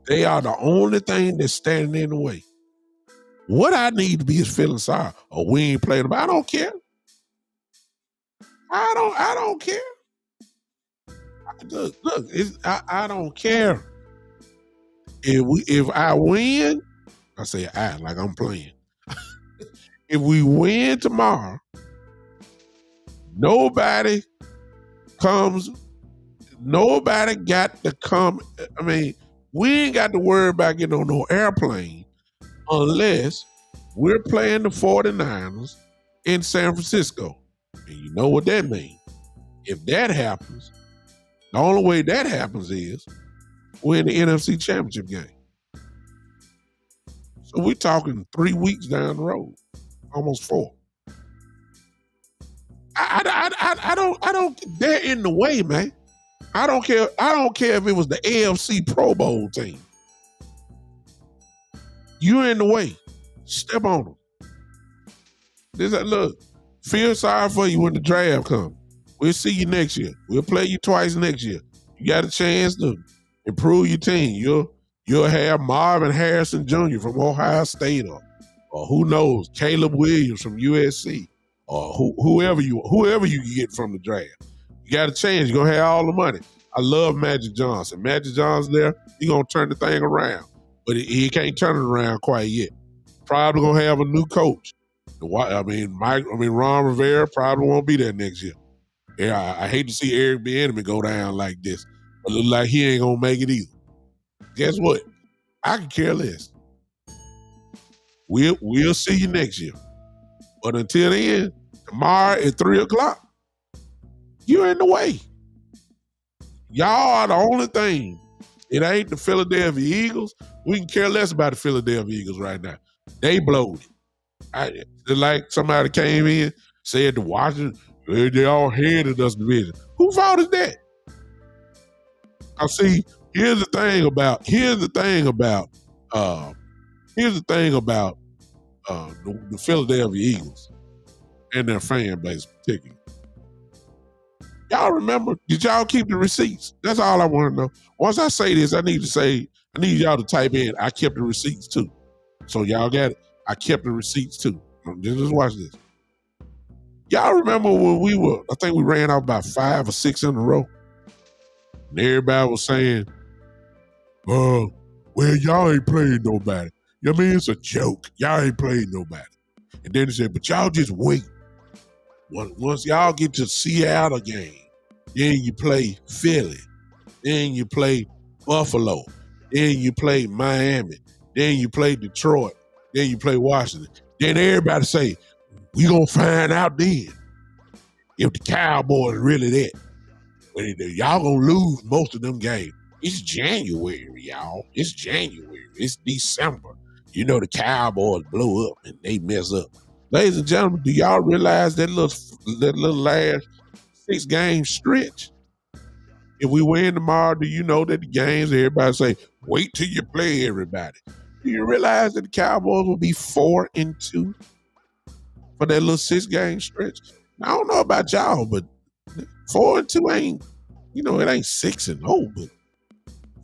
They are the only thing that's standing in the way. What I need to be is feeling sorry. Or we ain't playing them. I don't care. I don't care. Look, I don't care. If I win, I say I like I'm playing. If we win tomorrow, nobody got to come. I mean, we ain't got to worry about getting on no airplane unless we're playing the 49ers in San Francisco. And you know what that means. If that happens, the only way that happens is we're in the NFC Championship game. So we're talking 3 weeks down the road, almost 4. I don't. They're in the way, man. I don't care. I don't care if it was the AFC Pro Bowl team. You're in the way. Step on them. Look, feel sorry for you when the draft comes. We'll see you next year. We'll play you twice next year. You got a chance to improve your team. You'll have Marvin Harrison Jr. from Ohio State or who knows, Caleb Williams from USC or whoever you can get from the draft. You got a chance. You're going to have all the money. I love Magic Johnson. Magic Johnson there, he's going to turn the thing around. But he can't turn it around quite yet. Probably going to have a new coach. Ron Rivera probably won't be there next year. Yeah, I hate to see Eric Bieniemy go down like this. But look like he ain't going to make it either. Guess what? I can care less. We'll see you next year. But until then, tomorrow at 3:00, you're in the way. Y'all are the only thing. It ain't the Philadelphia Eagles. We can care less about the Philadelphia Eagles right now. They blowed it. Like somebody came in, said to Washington, they all hated us division. Whose fault is that? I see. Here's the thing about the Philadelphia Eagles and their fan base particularly. Y'all remember? Did y'all keep the receipts? That's all I want to know. Once I say this, I need y'all to type in, I kept the receipts too. So y'all got it. I kept the receipts too. Just watch this. Y'all remember when I think we ran out about 5 or 6 in a row? And everybody was saying, well, y'all ain't playing nobody. You know what I mean? It's a joke. Y'all ain't playing nobody. And then they said, but y'all just wait. Once y'all get to Seattle game, then you play Philly. Then you play Buffalo. Then you play Miami. Then you play Detroit. Then you play Washington. Then everybody say, we gonna find out then if the Cowboys really that. But y'all gonna lose most of them games. It's January, y'all. It's January. It's December. You know the Cowboys blow up and they mess up. Ladies and gentlemen, do y'all realize that little last 6-game stretch? If we win tomorrow, do you know that the games, everybody say, wait till you play everybody. Do you realize that the Cowboys will be 4-2 for that little 6-game stretch? Now, I don't know about y'all, but 4-2 ain't, it ain't 6-0, but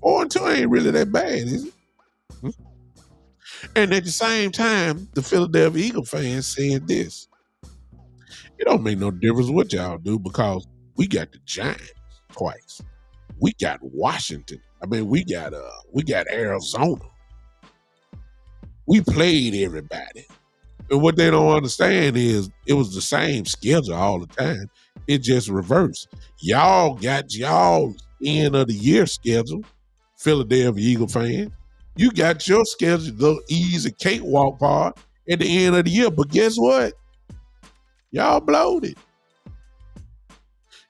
4-2 ain't really that bad, is it? And at the same time, the Philadelphia Eagles fans said this. It don't make no difference what y'all do because we got the Giants twice. We got Washington. I mean, we got Arizona. We played everybody. And what they don't understand is it was the same schedule all the time. It just reversed. Y'all got y'all end of the year schedule, Philadelphia Eagle fans. You got your schedule, the easy cakewalk part at the end of the year. But guess what? Y'all blowed it.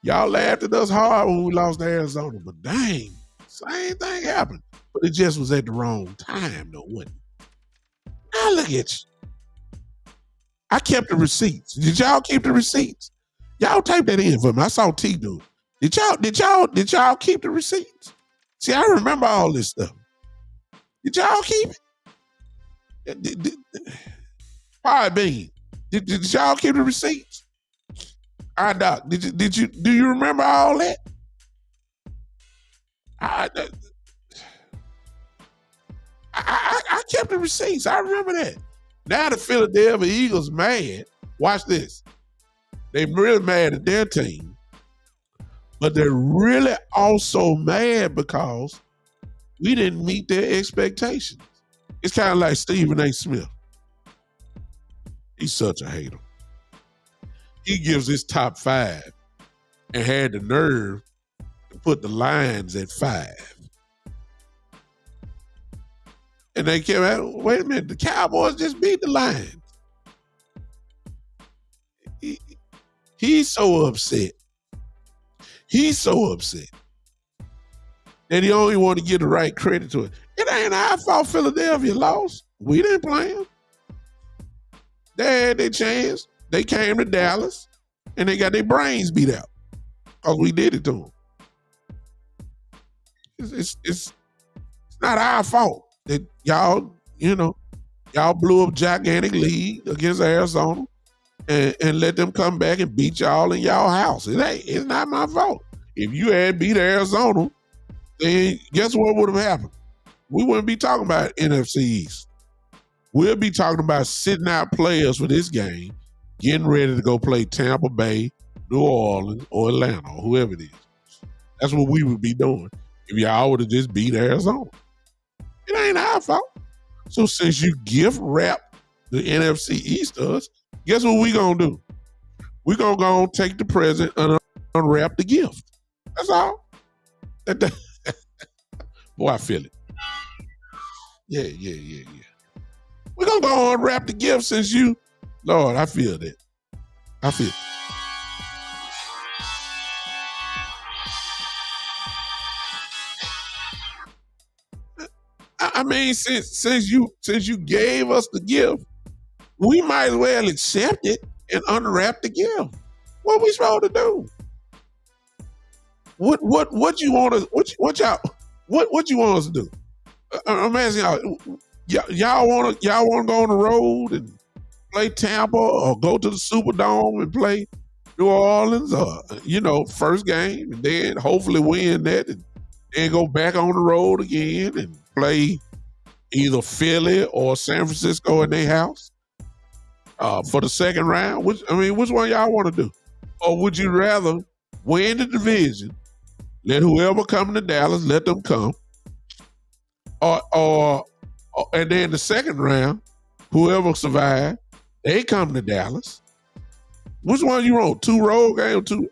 Y'all laughed at us hard when we lost to Arizona. But dang, same thing happened. But it just was at the wrong time, though, wasn't it? Now look at you. I kept the receipts. Did y'all keep the receipts? Y'all type that in for me. I saw T do. Did y'all keep the receipts? See, I remember all this stuff. Did y'all keep it? Pie Bean. Did y'all keep the receipts? All right, Doc. Do you remember all that? I kept the receipts. I remember that. Now the Philadelphia Eagles mad. Watch this. They're really mad at their team, but they're really also mad because we didn't meet their expectations. It's kind of like Stephen A. Smith. He's such a hater. He gives his top 5 and had the nerve to put the Lions at 5. And they came out, wait a minute, the Cowboys just beat the Lions. He's so upset. He's so upset that he only want to give the right credit to it. It ain't our fault Philadelphia lost. We didn't play them. They had their chance. They came to Dallas, and they got their brains beat out because we did it to them. It's not our fault that y'all blew up gigantic lead against Arizona and let them come back and beat y'all in y'all house. It's not my fault. If you had beat Arizona, then guess what would have happened? We wouldn't be talking about NFC East. We'll be talking about sitting out players for this game, getting ready to go play Tampa Bay, New Orleans, or Atlanta, or whoever it is. That's what we would be doing if y'all would have just beat Arizona. It ain't our fault. So since you gift wrap the NFC East to us, guess what we gonna do? We gonna go and take the present and unwrap the gift. That's all. Boy, I feel it. Yeah. We're gonna go and unwrap the gift since you, Lord, I feel that. I feel it. I mean, since you gave us the gift, we might as well accept it and unwrap the gift. What we supposed to do? What you want us? What you want us to do? I'm asking y'all want to go on the road and play Tampa or go to the Superdome and play New Orleans or first game and then hopefully win that and then go back on the road again and play either Philly or San Francisco in their house for the second round? Which one y'all want to do? Or would you rather win the division, Let whoever come to Dallas, let them come. Or and then the second round, whoever survived, they come to Dallas. Which one you want? 2 road games, 2.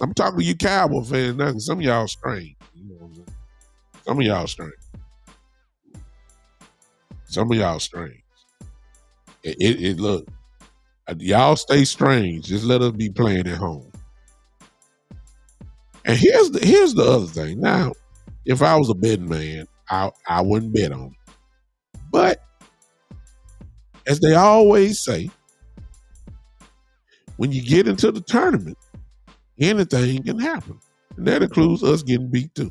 I'm talking to you Cowboy fans now, 'cause some of y'all strange. You know what I'm saying? Some of y'all strange. Some of y'all strange. It look, y'all stay strange. Just let us be playing at home. And here's the other thing. Now, if I was a betting man, I wouldn't bet on it. But as they always say, when you get into the tournament, anything can happen. And that includes us getting beat too.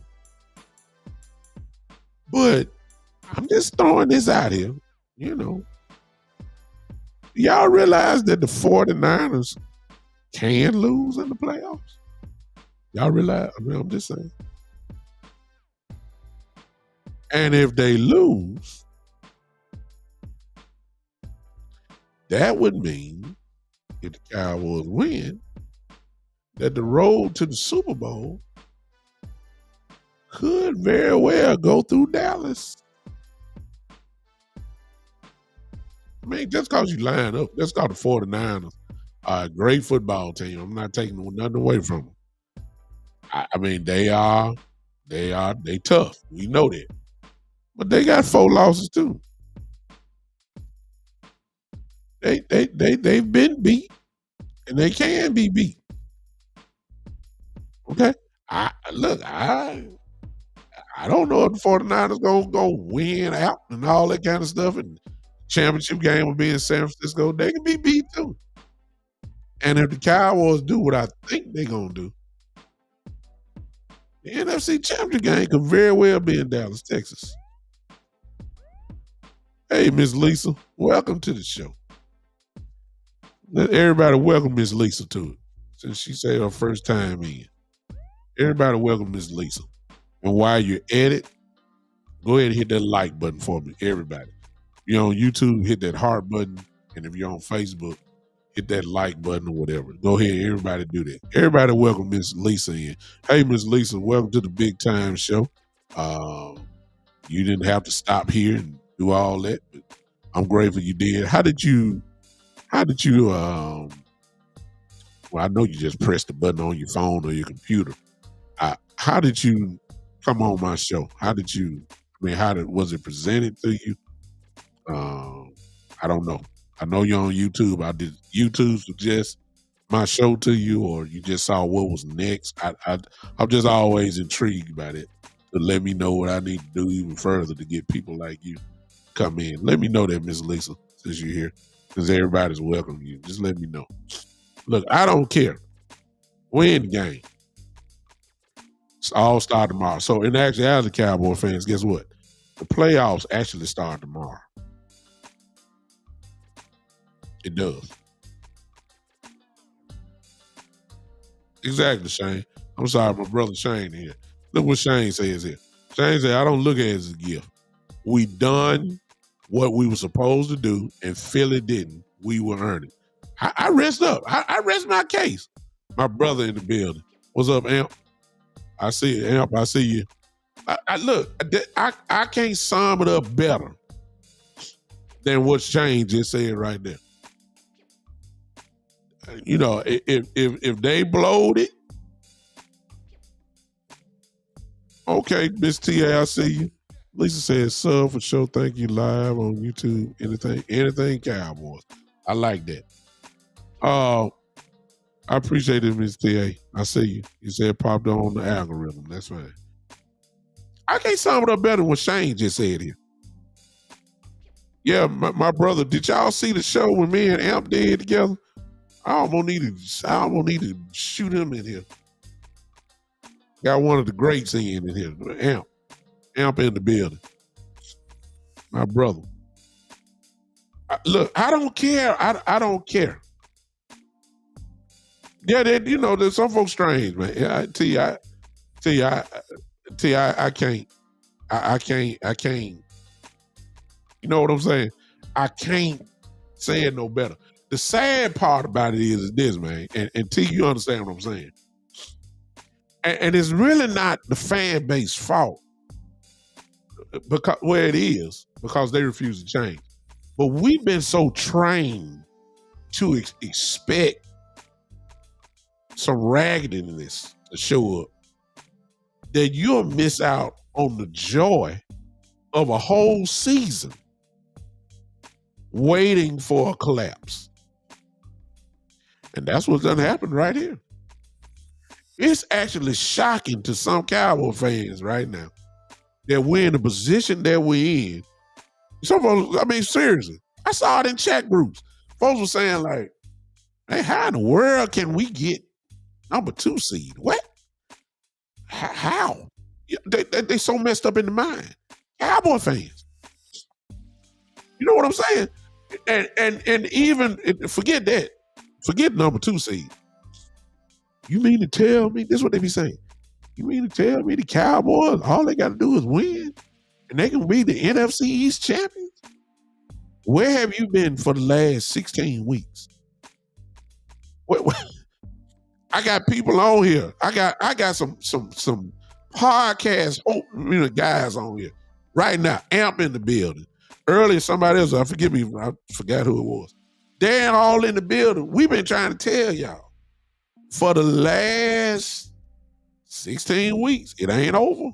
But I'm just throwing this out here, you know. Y'all realize that the 49ers can lose in the playoffs? Y'all realize? I mean, I'm just saying. And if they lose, that would mean, if the Cowboys win, that the road to the Super Bowl could very well go through Dallas. I mean, just because you line up, that's called the 49ers are a great football team. I'm not taking nothing away from them. I mean, they tough. We know that. But they got 4 losses too. They've been beat, and they can be beat. Okay? I don't know if the 49ers gonna win out and all that kind of stuff, and championship game will be in San Francisco. They can be beat too. And if the Cowboys do what I think they're gonna do, the NFC championship game could very well be in Dallas, Texas. Hey, Miss Lisa, welcome to the show. Let everybody welcome Miss Lisa to it, since she said her first time in. Everybody welcome Miss Lisa. And while you're at it, go ahead and hit that like button for me, everybody. If you're on YouTube, hit that heart button. And if you're on Facebook, hit that like button or whatever. Go ahead, everybody do that. Everybody welcome Miss Lisa in. Hey, Miss Lisa, welcome to the Big Time Show. You didn't have to stop here and do all that, but I'm grateful you did. How did you, well, I know you just pressed the button on your phone or your computer. How did you come on my show? Was it presented to you? I don't know. I know you're on YouTube. Did YouTube suggest my show to you, or you just saw what was next? I'm just always intrigued by it, to let me know what I need to do even further to get people like you come in. Let me know that, Miss Lisa, since you're here, because everybody's welcoming you. Just let me know. Look, I don't care. Win the game. It's all start tomorrow. So, in actuality, Cowboy fans, guess what? The playoffs actually start tomorrow. It does. Exactly, Shane. I'm sorry, my brother Shane here. Look what Shane says here. Shane said, I don't look at it as a gift. We done what we were supposed to do, and Philly didn't. We were earning. I rest up. I rest my case. My brother in the building. What's up, Amp? I see it, Amp. I see you. I can't sum it up better than what Shane just said right there. You know, if they blowed it, okay, Miss T.A., I see you. Lisa says, sub for sure. Thank you, live on YouTube. Anything Cowboys. I like that. I appreciate it, Miss T.A. I see you. You said popped on the algorithm. That's fine. I can't sum it up better than what Shane just said here. Yeah, my brother, did y'all see the show when me and Amp did together? I almost need to shoot him in here. Got one of the greats in here. Amp in the building. My brother. Look, I don't care. I don't care. Yeah, there's some folks strange, man. I can't. I can't. You know what I'm saying? I can't say it no better. The sad part about it is this, man, and T, you understand what I'm saying. And it's really not the fan base fault because where it is because they refuse to change. But we've been so trained to expect some raggedness to show up that you'll miss out on the joy of a whole season waiting for a collapse. And that's what's gonna happen right here. It's actually shocking to some Cowboy fans right now that we're in the position that we're in. Some folks, I mean, seriously, I saw it in chat groups. Folks were saying like, hey, how in the world can we get number 2 seed? What? How? They so messed up in the mind. Cowboy fans. You know what I'm saying? And even forget that. Forget number 2 seed. You mean to tell me, this is what they be saying. You mean to tell me the Cowboys, all they got to do is win and they can be the NFC East champions? Where have you been for the last 16 weeks? What? I got people on here. I got some podcast guys on here right now. Amp in the building. Earlier, somebody else, I forgot who it was. They're all in the building. We've been trying to tell y'all for the last 16 weeks, it ain't over.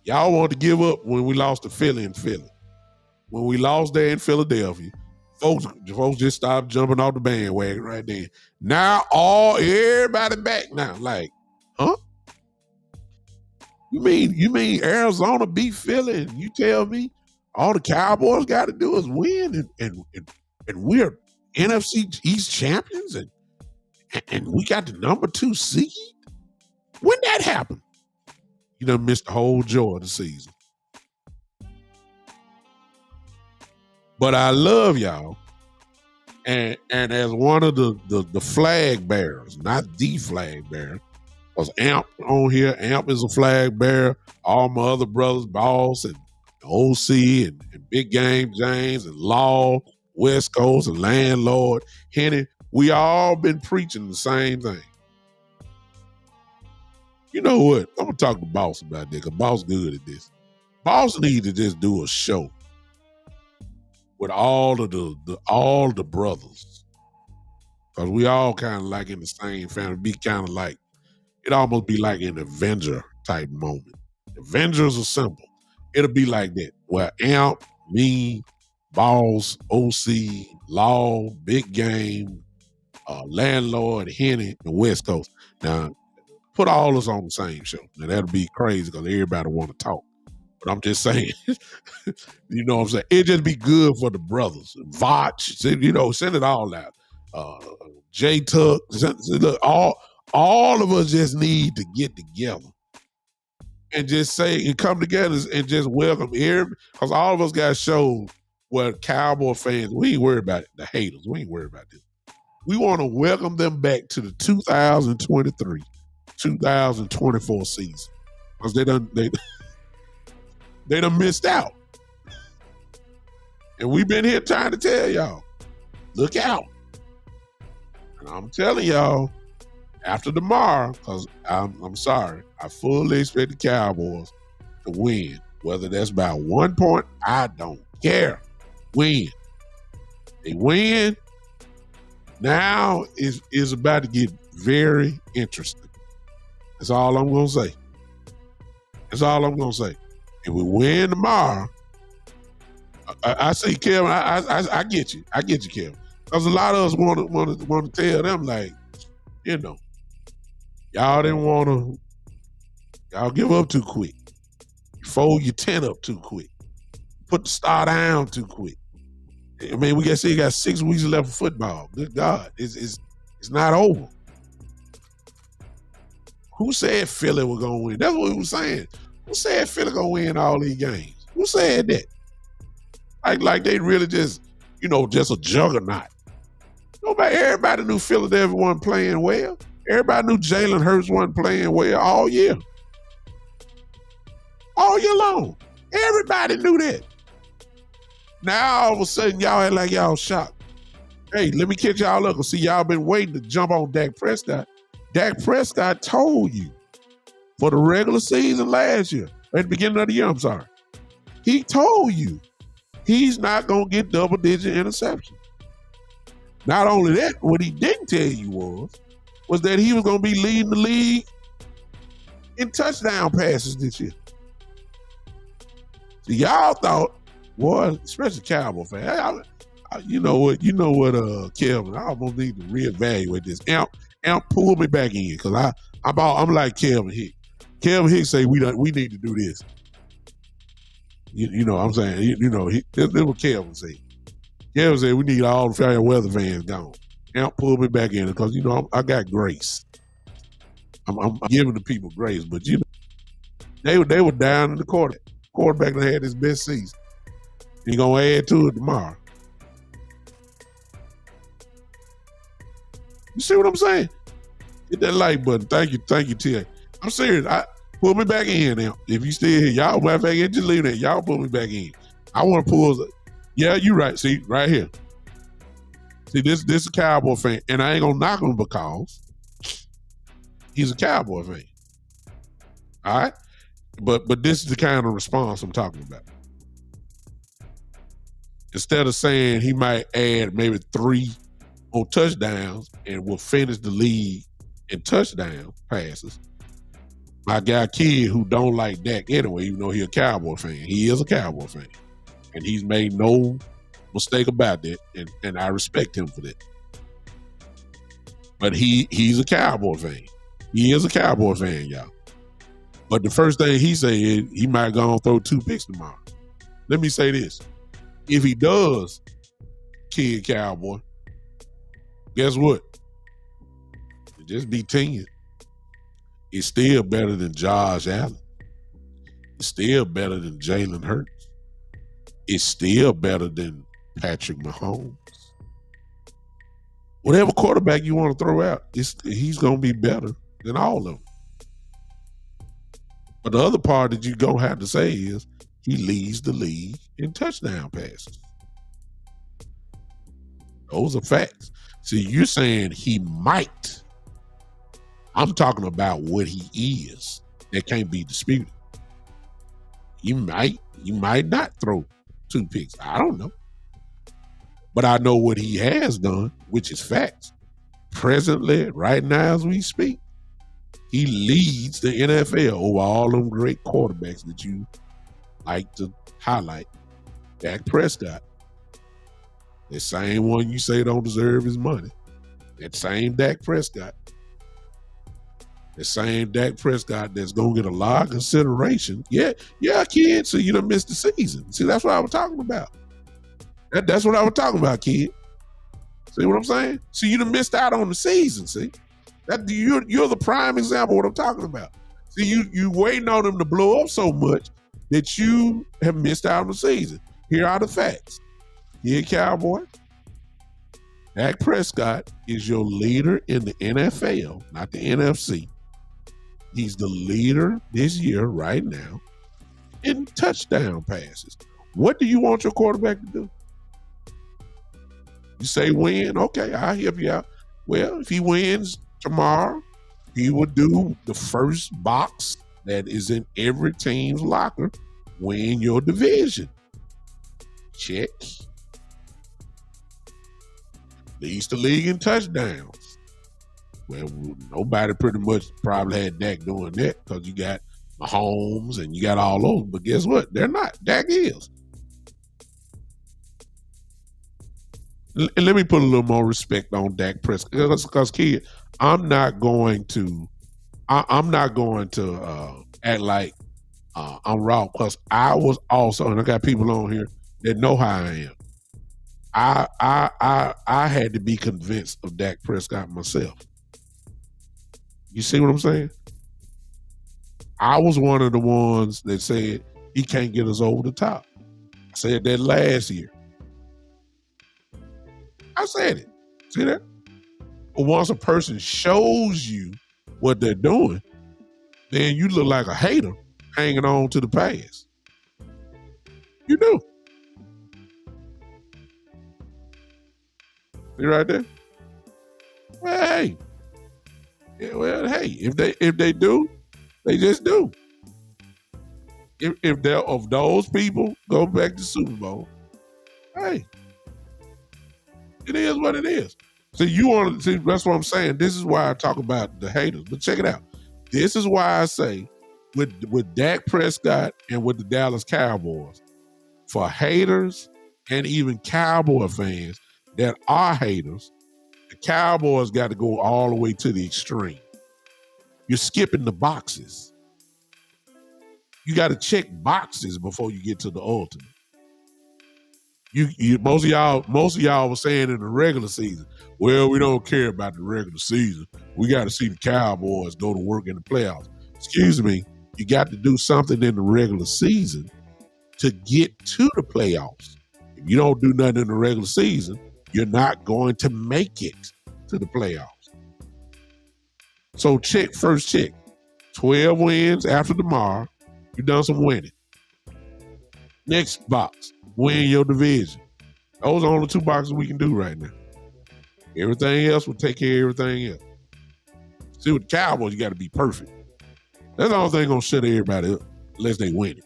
Y'all want to give up when we lost to Philly in Philly. When we lost there in Philadelphia, folks just stopped jumping off the bandwagon right there. Now everybody back now. Like, huh? You mean Arizona beat Philly and you tell me all the Cowboys got to do is win and we're NFC East champions and we got the number 2 seed? When that happened, you done missed the whole joy of the season. But I love y'all. And as one of the flag bearers, not the flag bearer, because Amp on here, Amp is a flag bearer. All my other brothers, Boss and OC and Big Game James and Law, West Coast and Landlord, Henny, we all been preaching the same thing. You know what? I'm gonna talk to Boss about this because Boss good at this. Boss need to just do a show with all the brothers, because we all kind of like in the same family. Be kind of like it almost be like an Avenger type moment. Avengers are simple. It'll be like that. Where Amp, me, Boss, OC, Law, Big Game, Landlord, Henny, and West Coast. Now, put all us on the same show. Now, that'll be crazy because everybody want to talk. But I'm just saying, you know what I'm saying? It'd just be good for the brothers. Vach, send it all out. J-Tuck, look, all of us just need to get together and just say and come together and just welcome everybody. Because all of us got shows where Cowboy fans, we ain't worried about it. The haters, we ain't worried about this. We want to welcome them back to the 2023, 2024 season. Because they done missed out. And we've been here trying to tell y'all, look out. And I'm telling y'all, after tomorrow, because I'm sorry, I fully expect the Cowboys to win. Whether that's by 1 point, I don't care. Win. They win. Now is about to get very interesting. That's all I'm going to say. That's all I'm going to say. If we win tomorrow, I say, Kevin, I get you. I get you, Kevin. Because a lot of us want to tell them, like, y'all didn't want to, y'all give up too quick. You fold your tent up too quick. Put the star down too quick. I mean, we got 6 weeks left of football. Good God, it's not over. Who said Philly was going to win? That's what we were saying. Who said Philly going to win all these games? Who said that? Like they really just a juggernaut. Everybody knew Philadelphia wasn't playing well. Everybody knew Jalen Hurts wasn't playing well all year. All year long. Everybody knew that. Now all of a sudden y'all act like y'all shocked. Hey, let me catch y'all up. See, y'all been waiting to jump on Dak Prescott. Dak Prescott told you for the regular season last year, at the beginning of the year, I'm sorry. He told you he's not going to get double-digit interceptions. Not only that, what he didn't tell you was that he was going to be leading the league in touchdown passes this year. So y'all thought, boy, especially Cowboy fan, you know what, Kelvin, I almost need to reevaluate this. Amp, pull me back in, because I'm like Kelvin Hicks. Kelvin Hicks say we need to do this. You know what I'm saying? This is what Kelvin said. Kelvin said we need all the fair weather fans gone. Amp, pull me back in, because I got grace. I'm giving the people grace, but they were down in the quarterback that had his best season. He gonna add to it tomorrow. You see what I'm saying? Hit that like button. Thank you, T.A. I'm serious. Pull me back in now. If you still here, y'all matter of fact, just leave that. Y'all pull me back in. I want to pull. Yeah, you right. See, right here. See, this is a Cowboy fan, and I ain't gonna knock him because he's a Cowboy fan. All right, but this is the kind of response I'm talking about. Instead of saying he might add maybe 3 on touchdowns and will finish the league in touchdown passes, my guy Kid, who don't like Dak anyway, even though he's a Cowboy fan, he is a Cowboy fan, and he's made no mistake about that, and I respect him for that. But he's a Cowboy fan. He is a Cowboy fan, y'all. But the first thing he say is he might go and throw 2 picks tomorrow. Let me say this. If he does, Kid Cowboy, guess what? It just be 10. It's still better than Josh Allen. It's still better than Jalen Hurts. It's still better than Patrick Mahomes. Whatever quarterback you want to throw out, he's going to be better than all of them. But the other part that you're going to have to say is he leads the league in touchdown passes. Those are facts. See, you're saying he might. I'm talking about what he is. That can't be disputed. He might not throw 2 picks. I don't know. But I know what he has done, which is facts. Presently, right now as we speak, he leads the NFL over all them great quarterbacks that you like to highlight. Dak Prescott. The same one you say don't deserve his money. That same Dak Prescott. The same Dak Prescott that's going to get a lot of consideration. Yeah, kid, so you done missed the season. See, that's what I was talking about. That's what I was talking about, kid. See what I'm saying? See, you done missed out on the season, see? You're the prime example of what I'm talking about. See, you waiting on them to blow up so much that you have missed out on the season. Here are the facts. Here, Cowboy. Dak Prescott is your leader in the NFL, not the NFC. He's the leader this year right now in touchdown passes. What do you want your quarterback to do? You say win? Okay, I'll help you out. Well, if he wins tomorrow, he will do the first box that is in every team's locker. Win your division. Check. Leads the league in touchdowns. Well, nobody pretty much probably had Dak doing that because you got Mahomes and you got all those. But guess what? They're not. Dak is. And let me put a little more respect on Dak Prescott because, kid, I'm not going to act like I'm wrong because I was also, and I got people on here that know how I am. I had to be convinced of Dak Prescott myself. You see what I'm saying? I was one of the ones that said he can't get us over the top. I said that last year. I said it. See that? But once a person shows you what they're doing, then you look like a hater hanging on to the past. You do. See right there? Hey, Yeah, well, hey, if they do, they just do. If they're of those people go back to Super Bowl, hey, it is what it is. So you want to see? That's what I'm saying. This is why I talk about the haters. But check it out. This is why I say with Dak Prescott and with the Dallas Cowboys, for haters and even Cowboy fans that are haters, the Cowboys got to go all the way to the extreme. You're skipping the boxes. You got to check boxes before you get to the ultimate. Most of y'all were saying in the regular season, well, we don't care about the regular season. We got to see the Cowboys go to work in the playoffs. Excuse me, you got to do something in the regular season to get to the playoffs. If you don't do nothing in the regular season, you're not going to make it to the playoffs. So check. 12 wins after tomorrow, you done some winning. Next box, win your division. Those are only 2 boxes we can do right now. Everything else will take care of everything else. See, with the Cowboys, you got to be perfect. That's the only thing going to shut everybody up unless they win it.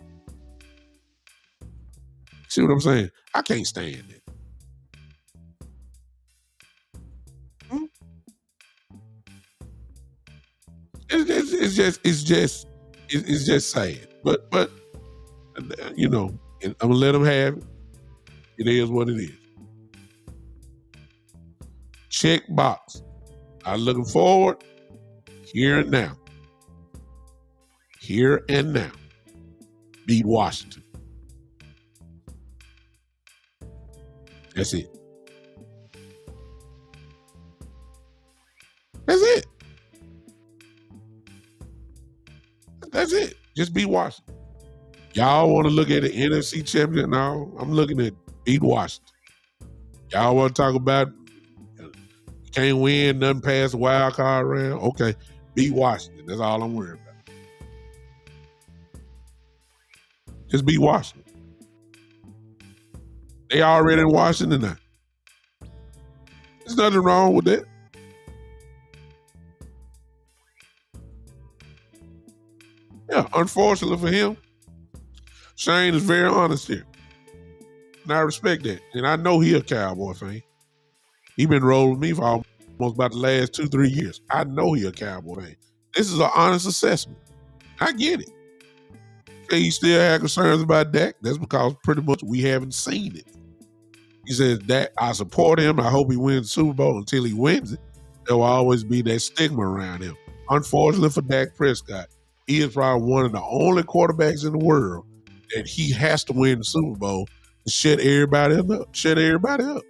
See what I'm saying? I can't stand it. It's just sad. But you know, I'm gonna let them have it. It is what it is. Check box. I'm looking forward here and now. Here and now. Beat Washington. That's it. That's it. That's it. Just beat Washington. Y'all want to look at the NFC champion? No, I'm looking at beat Washington. Y'all want to talk about you can't win nothing past the wild card round? Okay, beat Washington. That's all I'm worried about. Just beat Washington. They already in Washington now. There's nothing wrong with that. Yeah, unfortunately for him, Shane is very honest here. And I respect that. And I know he a Cowboy fan. He been rolling with me for almost about the last 2-3 years. I know he a Cowboy fan. This is an honest assessment. I get it. Say he still had concerns about Dak. That's because pretty much we haven't seen it. He says, Dak, I support him. I hope he wins the Super Bowl. Until he wins it, there will always be that stigma around him. Unfortunately for Dak Prescott, he is probably one of the only quarterbacks in the world that he has to win the Super Bowl to shut everybody up.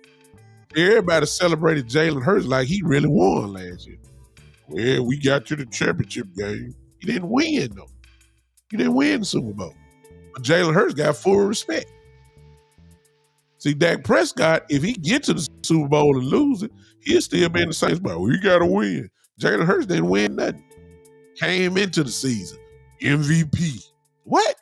Everybody celebrated Jalen Hurts like he really won last year. Well, we got to the championship game. He didn't win, though. He didn't win the Super Bowl. But Jalen Hurts got full respect. See, Dak Prescott, if he gets to the Super Bowl and lose it, he'll still be in the same spot. We got to win. Jalen Hurts didn't win nothing. Came into the season. MVP. What?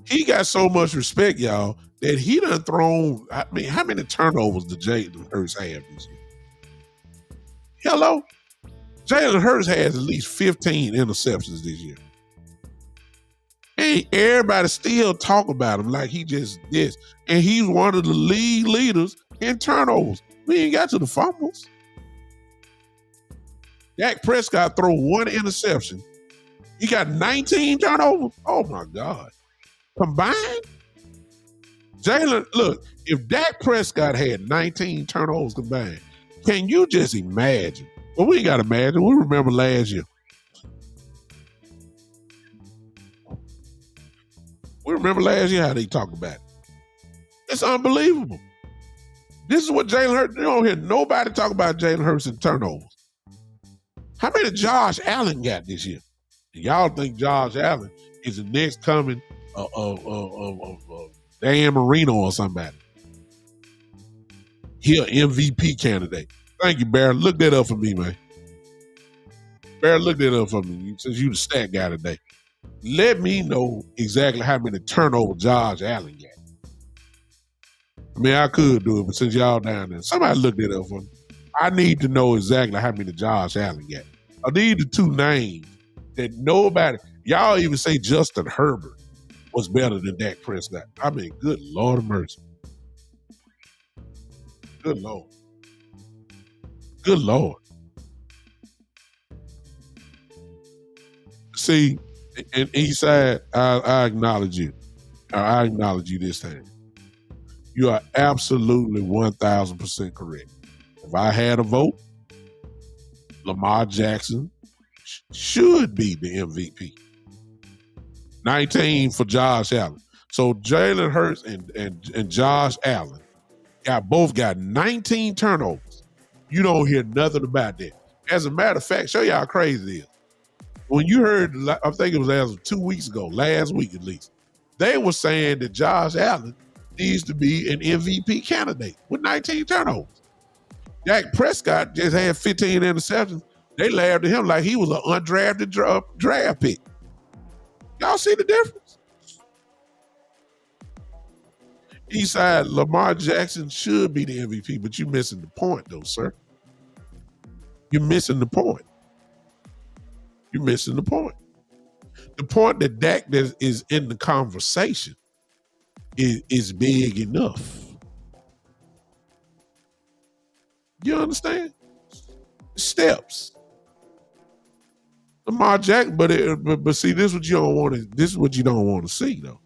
He got so much respect, y'all, that he done thrown, I mean, how many turnovers did Jalen Hurts have this year? Hello? Jalen Hurts has at least 15 interceptions this year. And everybody still talk about him like he just this. And he's one of the league leaders in turnovers. We ain't got to the fumbles. Dak Prescott throw 1 interception. He got 19 turnovers. Oh my God. Combined? Jalen, look, if Dak Prescott had 19 turnovers combined, can you just imagine? Well, we ain't got to imagine. We remember last year. We remember last year how they talked about it. It's unbelievable. This is what Jalen Hurts, you don't hear nobody talk about Jalen Hurts in turnovers. How many Josh Allen got this year? Y'all think Josh Allen is the next coming of Dan Marino or somebody. He an MVP candidate. Thank you, Barry. Look that up for me, man. Barry, look that up for me since you the stat guy today. Let me know exactly how many turnovers Josh Allen got. I mean, I could do it, but since y'all down there, somebody look that up for me. I need to know exactly how many Josh Allen got. I need the two names that nobody, y'all even say Justin Herbert was better than Dak Prescott. I mean, good Lord of mercy. Good Lord. Good Lord. See, in Eastside, I acknowledge you. I acknowledge you this time. You are absolutely 1,000% correct. If I had a vote, Lamar Jackson should be the MVP. 19 for Josh Allen. So Jalen Hurts and Josh Allen both got 19 turnovers. You don't hear nothing about that. As a matter of fact, show you how crazy it is. When you heard, I think it was as of 2 weeks ago, last week at least, they were saying that Josh Allen needs to be an MVP candidate with 19 turnovers. Dak Prescott just had 15 interceptions. They laughed at him like he was an undrafted draft pick. Y'all see the difference? Eastside, Lamar Jackson should be the MVP, but you're missing the point, though, sir. You're missing the point. You're missing the point. The point that Dak is in the conversation is big enough. You understand? Steps. Lamar Jackson, but see, this is what you don't want to. This is what you don't want to see, though.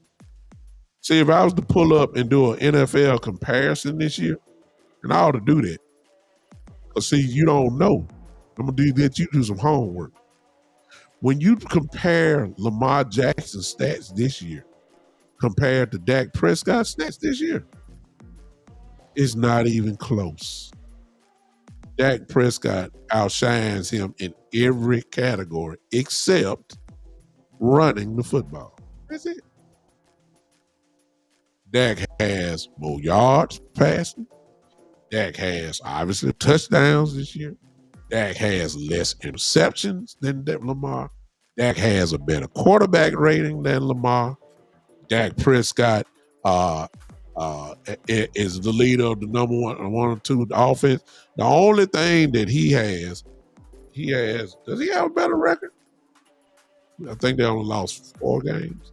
See, if I was to pull up and do an NFL comparison this year, and I ought to do that. But see, you don't know. I'm gonna do that. You do some homework. When you compare Lamar Jackson's stats this year compared to Dak Prescott's stats this year, it's not even close. Dak Prescott outshines him in every category except running the football. That's it. Dak has more yards passing. Dak has obviously touchdowns this year. Dak has less interceptions than Lamar. Dak has a better quarterback rating than Lamar. Dak Prescott is the leader of the number one or two offense. The only thing that he has, does he have a better record? I think they only lost 4 games.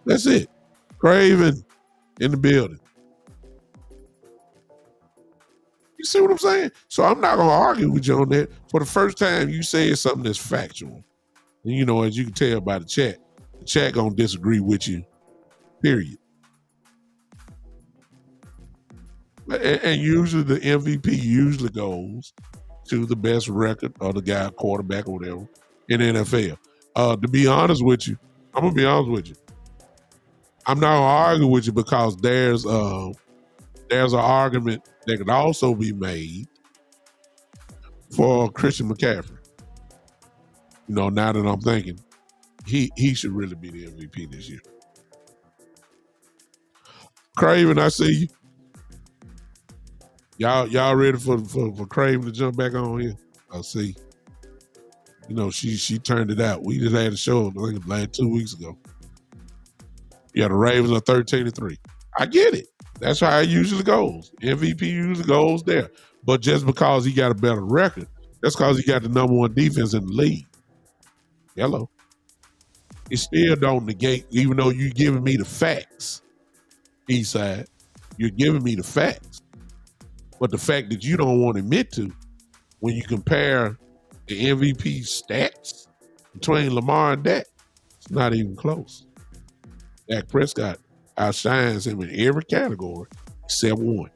That's it. Craven in the building. You see what I'm saying? So I'm not going to argue with you on that. For the first time, you said something that's factual. And, you know, as you can tell by the chat going to disagree with you, period. And usually the MVP usually goes to the best record or the guy, quarterback or whatever, in the NFL. To be honest with you, I'm going to be honest with you. I'm not going to argue with you because there's an argument that could also be made for Christian McCaffrey. You know, now that I'm thinking, he should really be the MVP this year. Craven, I see you. Y'all ready for Craven to jump back on here? I see. You know, she turned it out. We just had a show, I think, like 2 weeks ago. Yeah, the Ravens are 13-3. I get it. That's how it usually goes. MVP usually goes there. But just because he got a better record, that's because he got the number one defense in the league. Hello. It still don't negate, even though you're giving me the facts, Eastside. You're giving me the facts. But the fact that you don't want to admit to, when you compare the MVP stats between Lamar and Dak, it's not even close. Dak Prescott outshines him in every category except one.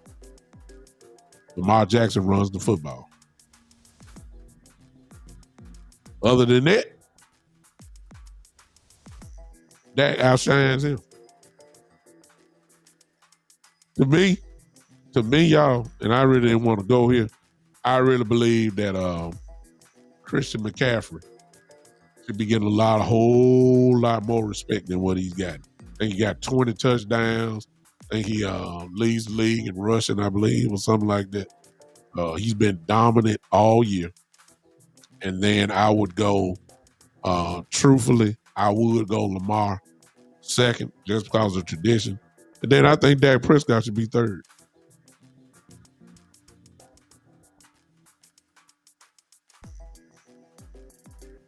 Lamar Jackson runs the football. Other than that, Dak outshines him. To me, y'all, and I really didn't want to go here, I really believe that Christian McCaffrey should be getting a whole lot more respect than what he's got. I think he got 20 touchdowns. I think he leads the league in rushing, I believe, or something like that. He's been dominant all year. And then I would go, truthfully, I would go Lamar second just because of tradition. And then I think Dak Prescott should be third.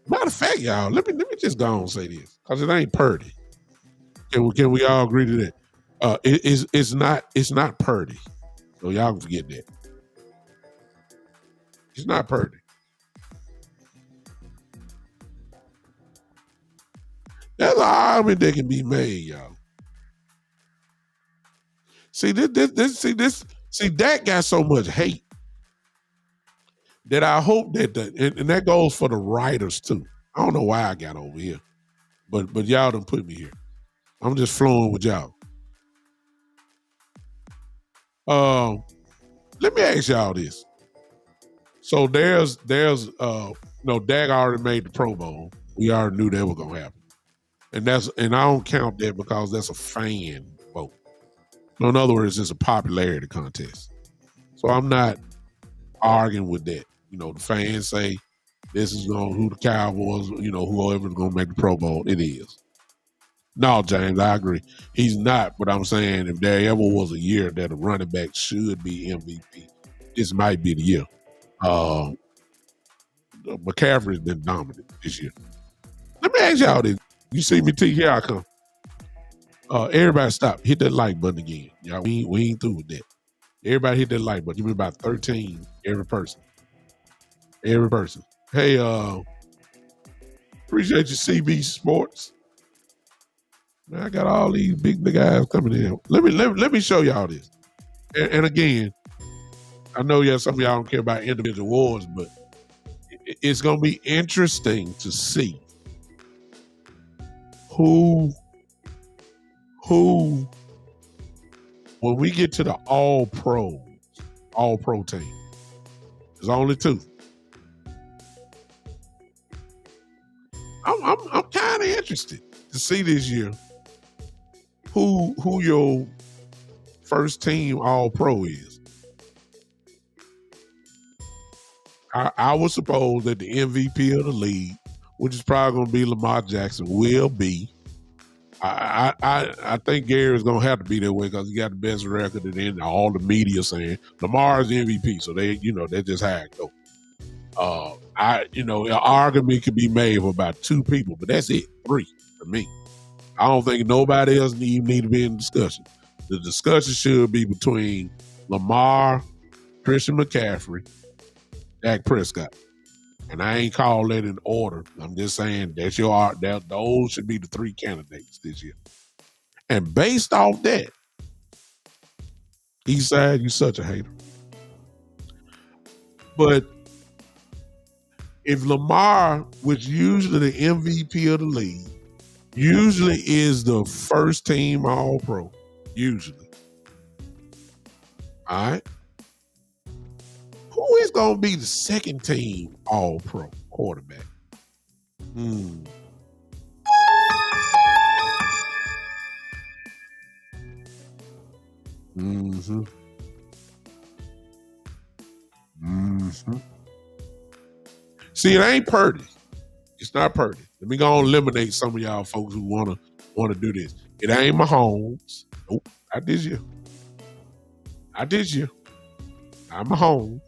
Matter of fact, y'all, let me just go on and say this, because it ain't Purdy. Can we all agree to that? It's not Purdy. So y'all can forget that. It's not Purdy. That's an argument that can be made, y'all. See, Dak got so much hate that I hope that and that goes for the writers too. I don't know why I got over here, but y'all done put me here. I'm just flowing with y'all. Let me ask y'all this. So there's no, Dak already made the Pro Bowl. We already knew that was gonna happen, and I don't count that because that's a fan vote. So in other words, it's a popularity contest. So I'm not arguing with that. The fans say this is who the Cowboys, whoever's gonna make the Pro Bowl, it is. No, James, I agree. He's not, but I'm saying if there ever was a year that a running back should be MVP, this might be the year. McCaffrey's been dominant this year. Let me ask y'all this. You see me, T, here I come. Everybody stop. Hit that like button again. Y'all, we ain't through with that. Everybody hit that like button. Give me about 13, every person. Every person. Hey, appreciate you, CB Sports. Man, I got all these big guys coming in. Let me show y'all this. And again, I know some of y'all don't care about individual awards, but it's gonna be interesting to see who when we get to the all pro team. There's only two. I'm kind of interested to see this year who your first team all pro is. I would suppose that the MVP of the league, which is probably going to be Lamar Jackson, will be. I think Gary's going to have to be that way because he got the best record, and then all the media saying Lamar's the MVP. So that's just how it goes. An argument could be made for about two people, but that's it. Three for me. I don't think nobody else need to be in the discussion. The discussion should be between Lamar, Christian McCaffrey, Dak Prescott. And I ain't call that in order. I'm just saying that's your art. Those should be the three candidates this year. And based off that, Eastside, you such a hater. But if Lamar, which usually the MVP of the league, usually is the first team all pro, usually. All right. Who is going to be the second team all pro quarterback? Mm-hmm. See, it ain't Purdy. It's not Purdy. Let me go and eliminate some of y'all folks who wanna do this. It ain't Mahomes. Nope, not this year. Not this year. Not Mahomes.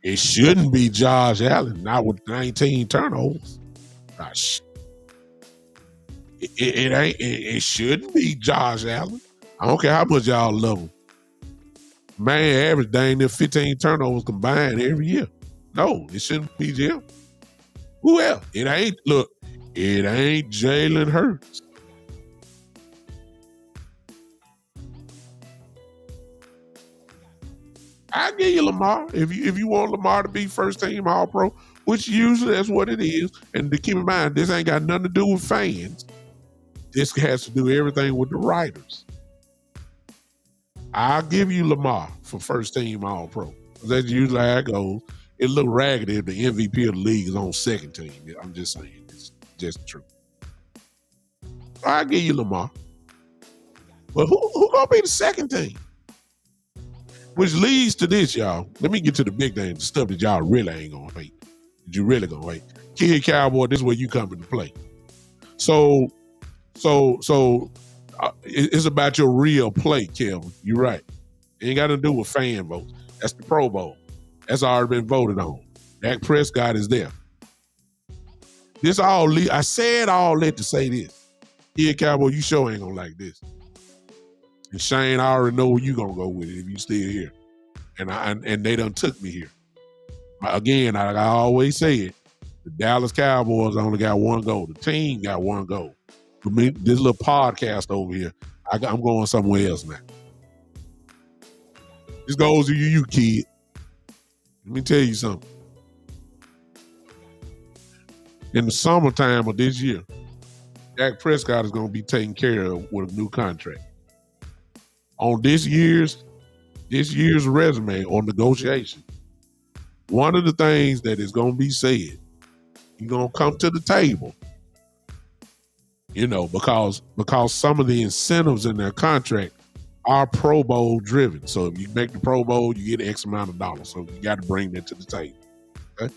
It shouldn't be Josh Allen, not with 19 turnovers. Gosh. It shouldn't be Josh Allen. I don't care how much y'all love him. Man, average dang near 15 turnovers combined every year. No, it shouldn't be Jim. Who else? It ain't Jalen Hurts. I give you Lamar. If you want Lamar to be first team all pro, which usually that's what it is. And to keep in mind, this ain't got nothing to do with fans. This has to do everything with the writers. I'll give you Lamar for first team all pro. That's usually how it goes. It look raggedy if the MVP of the league is on second team. I'm just saying. It's just true. I'll give you Lamar. But who gonna be the second team? Which leads to this, y'all. Let me get to the big thing, the stuff that y'all really ain't gonna hate. That you really gonna hate. Kid Cowboy, this is where you come into play. So it's about your real play, Kelvin. You're right. It ain't got to do with fan votes. That's the Pro Bowl. That's already been voted on. Dak Prescott is there. I said all that to say this. Yeah, Cowboy, you sure ain't gonna like this. And Shane, I already know where you gonna go with it if you still here. And they done took me here. Again, like I always said, the Dallas Cowboys only got one goal. The team got one goal. For me, this little podcast over here, I'm going somewhere else now. This goes to you, kid. Let me tell you something. In the summertime of this year, Dak Prescott is going to be taken care of with a new contract. On this year's resume or negotiation, one of the things that is going to be said, you're going to come to the table, because some of the incentives in their contract are Pro Bowl driven. So if you make the Pro Bowl, you get X amount of dollars. So you got to bring that to the table. Okay?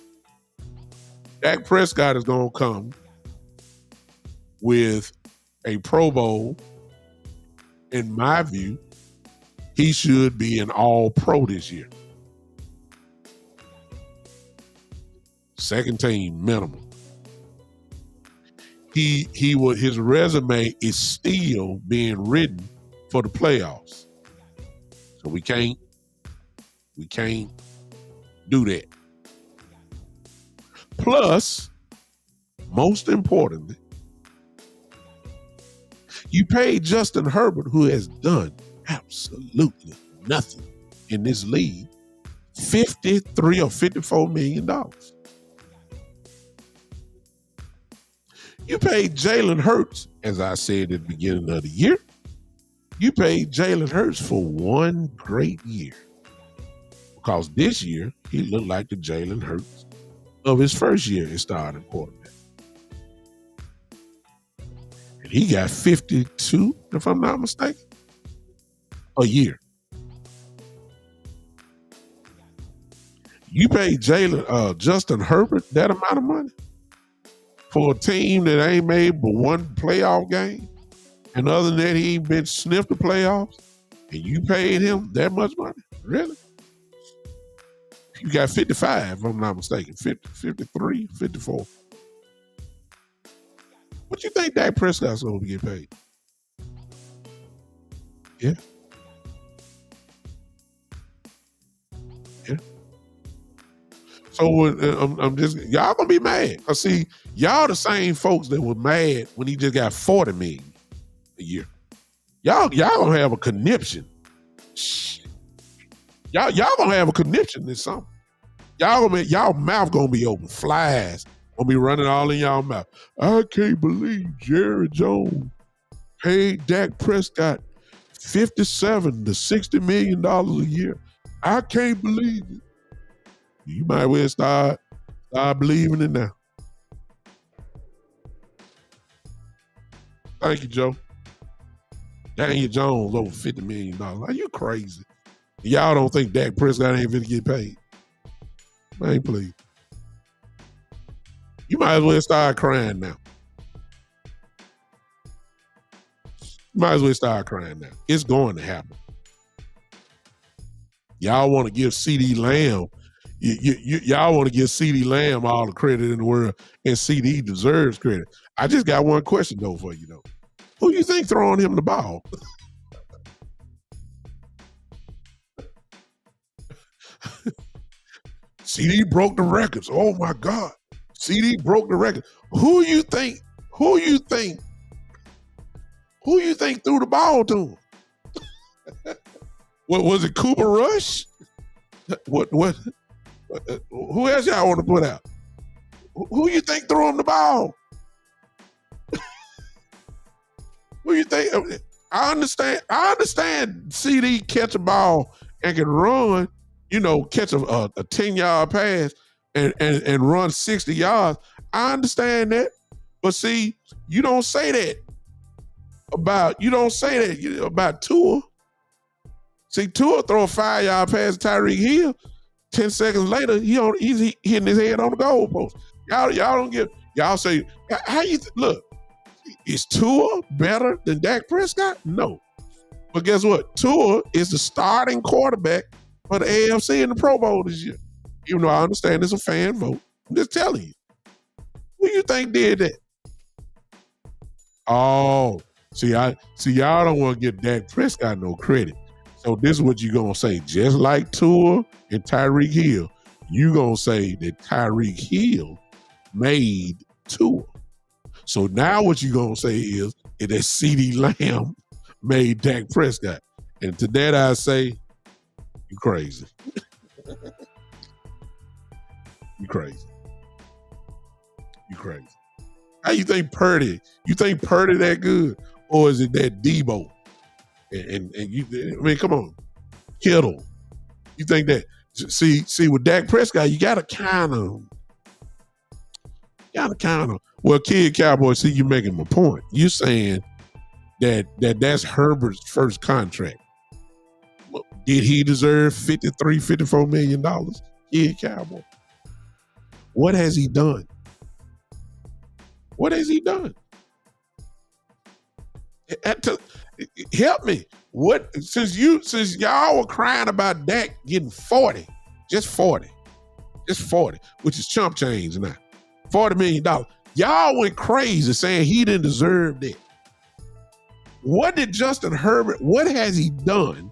Dak Prescott is going to come with a Pro Bowl. In my view, he should be an All-Pro this year. Second team minimum. His resume is still being written for the playoffs. So we can't do that. Plus, most importantly, you paid Justin Herbert, who has done absolutely nothing in this league, $53 or $54 million. You paid Jalen Hurts, as I said at the beginning of the year, you paid Jalen Hurts for one great year. Because this year, he looked like the Jalen Hurts of his first year as starting quarterback. And he got 52, if I'm not mistaken, a year. You paid Justin Herbert that amount of money for a team that ain't made but one playoff game? And other than that, he ain't been sniffed the playoffs, and you paid him that much money? Really? You got 55, if I'm not mistaken. 50, 53, 54. What you think Dak Prescott's going to get paid? Yeah. Yeah. So I'm just, y'all going to be mad. Cause see, y'all the same folks that were mad when he just got $40 million a year. Y'all gonna have a conniption. Y'all gonna have a conniption this summer. Y'all mouth gonna be open. Flies gonna be running all in y'all mouth. I can't believe Jerry Jones paid Dak Prescott $57 to $60 million a year. I can't believe it. You might well start believing it now. Thank you, Joe. Daniel Jones over $50 million. Are you crazy? Y'all don't think Dak Prescott ain't going to get paid? Man, please. You might as well start crying now. You might as well start crying now. It's going to happen. Y'all want to give CeeDee Lamb, y'all want to give CeeDee Lamb all the credit in the world, and CeeDee deserves credit. I just got one question, though, for you, though. Who you think throwing him the ball? CeeDee broke the records. Oh my God. CeeDee broke the record. Who you think threw the ball to him? What was it, Cooper Rush? What who else y'all want to put out? Who you think threw him the ball? Who you think? I understand CeeDee catch a ball and can run, catch a 10-yard pass and run 60 yards. I understand that. But see, you don't say that about Tua. See, Tua throw a 5-yard pass to Tyreek Hill. 10 seconds later, he's hitting his head on the goalpost. Y'all don't give. Y'all say, how you look? Is Tua better than Dak Prescott? No. But guess what? Tua is the starting quarterback for the AFC in the Pro Bowl this year. Even though I understand it's a fan vote. I'm just telling you. Who you think did that? Oh, y'all don't want to give Dak Prescott no credit. So this is what you gonna say. Just like Tua and Tyreek Hill, you gonna say that Tyreek Hill made Tua. So now what you gonna say is that CeeDee Lamb made Dak Prescott. And to that I say, you crazy. You crazy. You crazy. How you think Purdy? You think Purdy that good? Or is it that Debo? And you, I mean, come on. Kittle. You think that, see with Dak Prescott, you gotta kind of, well, Kid Cowboy, see, you making my point. You saying that's Herbert's first contract. Did he deserve $54 million? Kid Cowboy. What has he done? What has he done? Help me. What since y'all were crying about Dak getting 40, just 40, which is chump change now. $40 million. Y'all went crazy saying he didn't deserve that. What did Justin Herbert, what has he done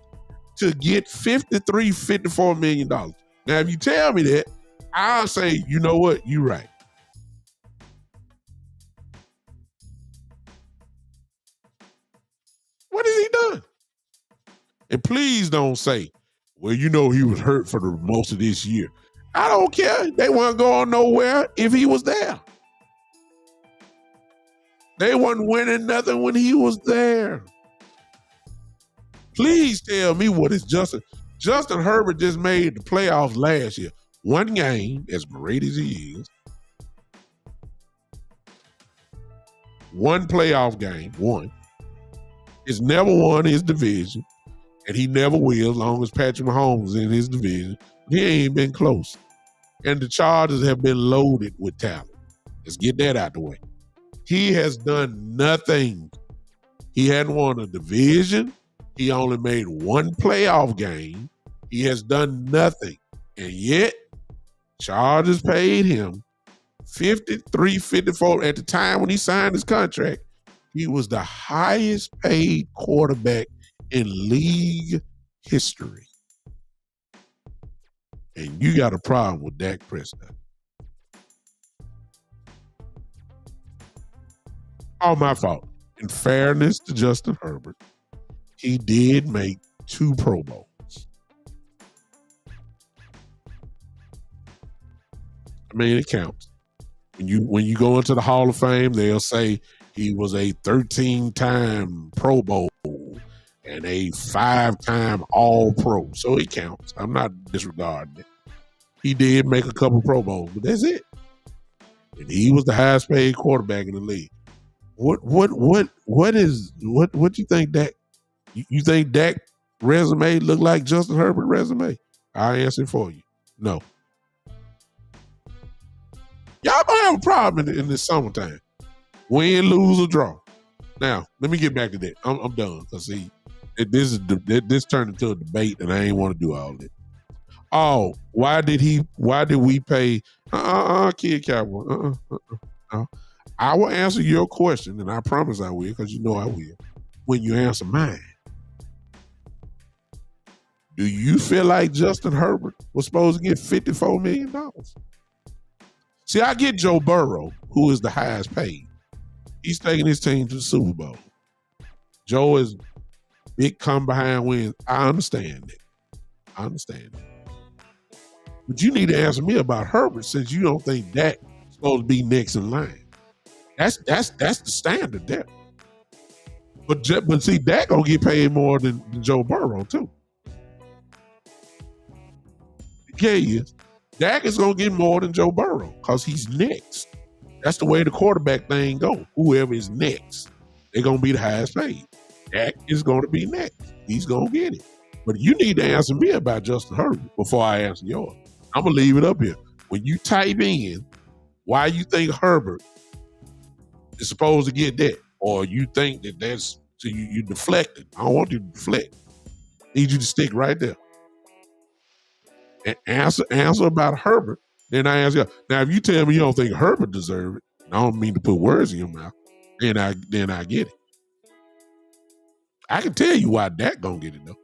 to get $54 million? Now, if you tell me that, I'll say, you know what? You're right. What has he done? And please don't say, well, you know he was hurt for the most of this year. I don't care. They weren't going nowhere if he was there. They weren't winning nothing when he was there. Please tell me what is Justin. Justin Herbert just made the playoffs last year. One game, as great as he is. One playoff game, one. He's never won his division, and he never will as long as Patrick Mahomes is in his division. He ain't been close. And the Chargers have been loaded with talent. Let's get that out the way. He has done nothing. He hadn't won a division. He only made one playoff game. He has done nothing. And yet, Chargers paid him $54 at the time when he signed his contract. He was the highest paid quarterback in league history. And you got a problem with Dak Prescott. All my fault. In fairness to Justin Herbert, he did make 2 Pro Bowls. I mean, it counts. When you go into the Hall of Fame, they'll say he was a 13-time Pro Bowl and a 5-time All-Pro. So it counts. I'm not disregarding it. He did make a couple Pro Bowls, but that's it. And he was the highest paid quarterback in the league. What you think Dak? You think Dak resume look like Justin Herbert resume? I'll answer for you. No. Y'all might have a problem in this summertime. Win, lose, or draw. Now, let me get back to that. I'm done. Because see, this turned into a debate and I ain't want to do all that. Oh, why did we pay Kid Cowboy? No. I will answer your question, and I promise I will, because you know I will, when you answer mine. Do you feel like Justin Herbert was supposed to get $54 million? See, I get Joe Burrow, who is the highest paid. He's taking his team to the Super Bowl. Joe is big come behind wins. I understand it. But you need to answer me about Herbert, since you don't think Dak is supposed to be next in line. That's the standard there. But see, Dak gonna get paid more than Joe Burrow too. Yeah, he is. Dak is gonna get more than Joe Burrow because he's next. That's the way the quarterback thing goes. Whoever is next, they're gonna be the highest paid. Dak is gonna be next. He's gonna get it. But you need to answer me about Justin Herbert before I answer yours. I'm gonna leave it up here. When you type in why you think Herbert is supposed to get that, or you think that's so you deflected. I don't want you to deflect. Need you to stick right there. Answer about Herbert. Then I ask you. Now, if you tell me you don't think Herbert deserves it, I don't mean to put words in your mouth. Then I get it. I can tell you why Dak gonna get it though.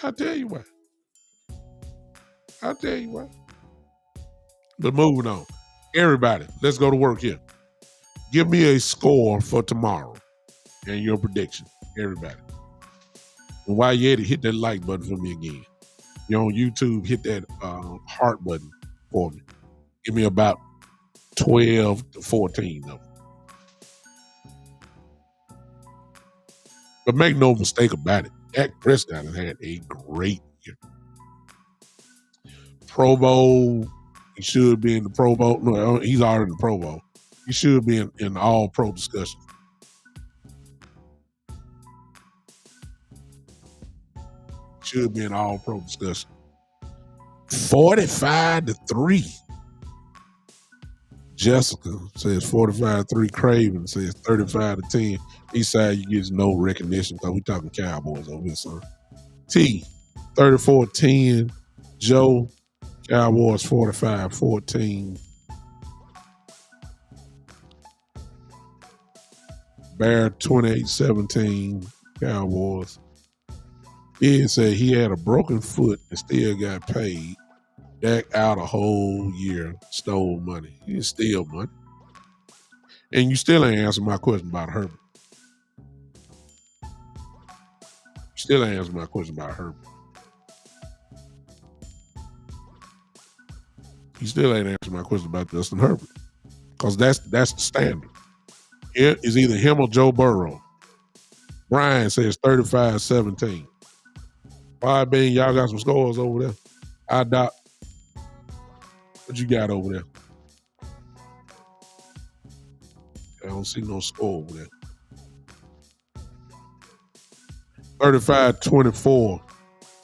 I'll tell you why. I'll tell you why. But moving on. Everybody, let's go to work here. Give me a score for tomorrow and your prediction. Everybody. And while you're at it, hit that like button for me again. You're on YouTube, hit that heart button for me. Give me about 12 to 14 of them. But make no mistake about it, Dak Prescott has had a great year. Pro Bowl, he should be in the Pro Bowl. No, he's already in the Pro Bowl. He should be in all pro discussion. Should be in all pro discussion. 45-3. Jessica says 45-3. Craven says 35-10. Eastside, you get no recognition because we talking Cowboys over here, son. T, 34-10. Joe, Cowboys 45-14. Bear 28-17. Cowboys. He said he had a broken foot and still got paid. Dak out a whole year, stole money. He didn't steal money. And you still ain't answered my question about Herbert. Still ain't answered my question about Herbert. You still ain't answered my question about Justin Herbert. Because that's the standard. It is either him or Joe Burrow. Brian says 35-17. 5 billion, y'all got some scores over there. I doubt. What you got over there? I don't see no score over there. 35-24.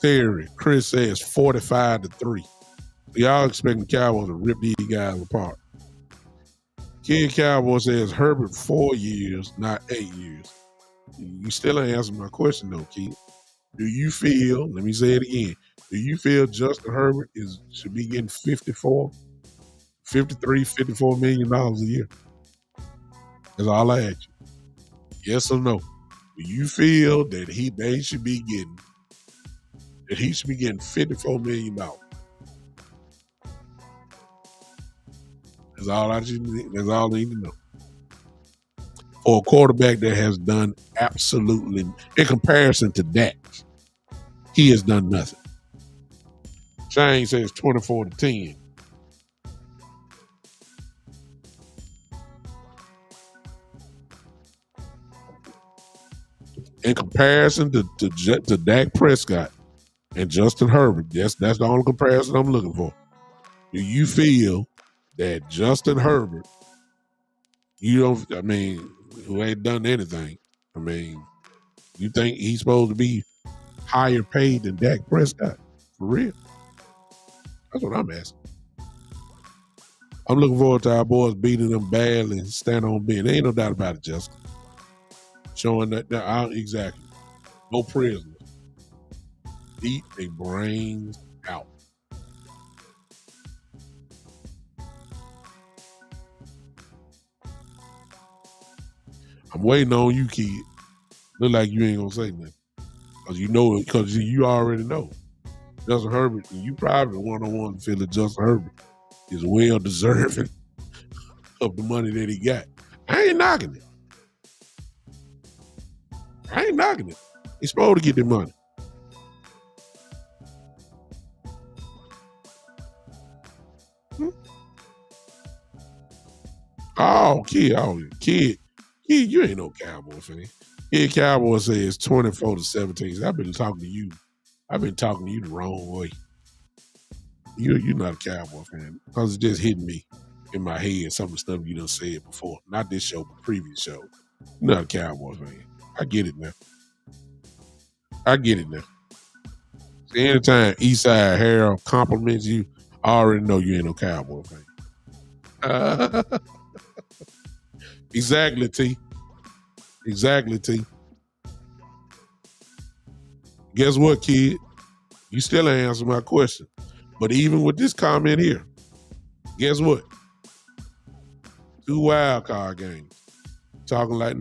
Theory. Chris says 45-3. Y'all expecting the Cowboys to rip these guys apart. Kid Cowboy says Herbert 4 years, not 8 years. You still ain't answering my question though, Keith. Do you feel, let me say it again, do you feel Justin Herbert should be getting 53, $54 million a year? That's all I ask you. Yes or no? Do you feel that he should be getting $54 million? That's all I need to know. For a quarterback that has done absolutely, in comparison to Dak, he has done nothing. Shane says 24-10. In comparison to Dak Prescott and Justin Herbert, that's the only comparison I'm looking for. Do you feel that Justin Herbert, who ain't done anything, you think he's supposed to be higher paid than Dak Prescott? For real? That's what I'm asking. I'm looking forward to our boys beating them badly and stand on being. There ain't no doubt about it, Jessica. Showing that exactly. No prisoners. Eat their brains out. I'm waiting on you, kid. Look like you ain't gonna say nothing. Because you already know. Justin Herbert, you probably one-on-one feel that Justin Herbert is well deserving of the money that he got. I ain't knocking it. He's supposed to get the money. Oh, kid, you ain't no Cowboy fan. Kid Cowboy says 24-17. I've been talking to you the wrong way. You're not a Cowboy fan because it's just hitting me in my head. Some of the stuff you done said before. Not this show, but previous show. You're not a Cowboy fan. I get it now. See, anytime Eastside Harold compliments you, I already know you ain't no Cowboy fan. Exactly, T. Guess what, kid? You still ain't answer my question. But even with this comment here, guess what? 2 wild card games. Talking like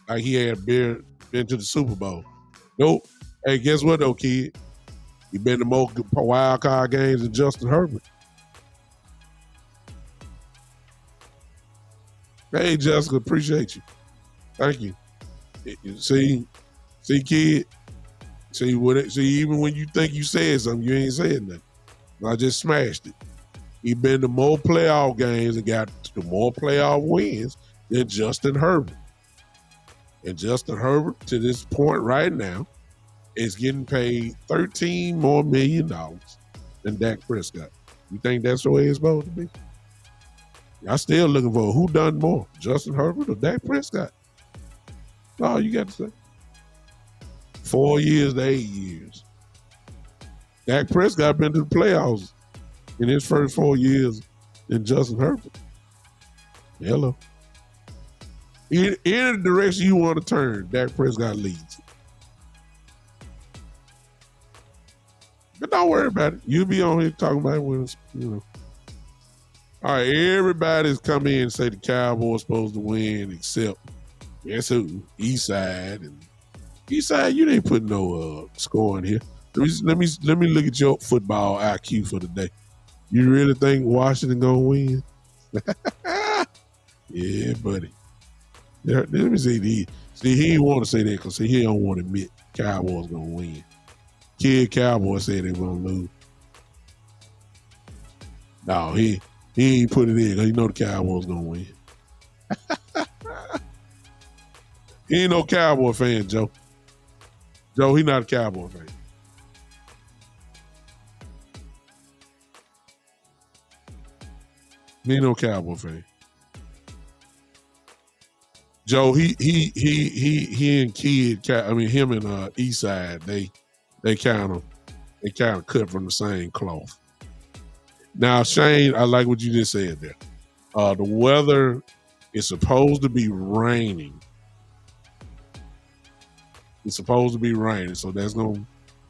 like he had been to the Super Bowl. Nope. Hey, guess what though, kid? He been to more wild card games than Justin Herbert. Hey, Jessica, appreciate you. Thank you. See, kid. See, even when you think you said something, you ain't said nothing. I just smashed it. He been to more playoff games and got to more playoff wins than Justin Herbert. And Justin Herbert, to this point right now, is getting paid $13 more million than Dak Prescott. You think that's the way it's supposed to be? I'm still looking for who done more, Justin Herbert or Dak Prescott. That's all you got to say. 4 years to 8 years. Dak Prescott been to the playoffs in his first 4 years than Justin Herbert. Hello. In any direction you want to turn, Dak Prescott leads. But don't worry about it. You'll be on here talking about it when it's, All right, everybody's come in and say the Cowboys supposed to win, except guess who? Eastside. And Eastside, you didn't put no score in here. Let me look at your football IQ for the day. You really think Washington gonna win? Yeah, buddy. Let me see. See, he didn't want to say that because he don't want to admit Cowboys gonna win. Kid Cowboys said they gonna lose. No, he ain't put it in because he know the Cowboys gonna win. He ain't no Cowboy fan, Joe. Joe, he not a Cowboy fan. He ain't no Cowboy fan. Joe, he and Kid, him and Eastside, they kind of cut from the same cloth. Now, Shane, I like what you just said there. The weather is supposed to be raining. It's supposed to be raining, so that's going to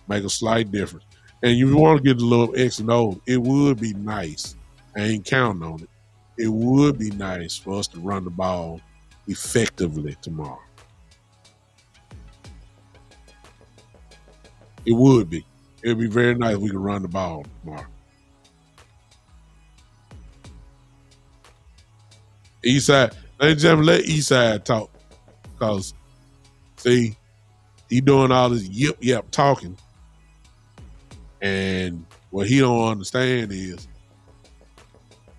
make a slight difference. And you want to get a little X and O, it would be nice. I ain't counting on it. It would be nice for us to run the ball effectively tomorrow. It would be. It would be very nice if we could run the ball tomorrow. Eastside, ladies and gentlemen, let Eastside talk. Because, see, he doing all this yip talking. And what he don't understand is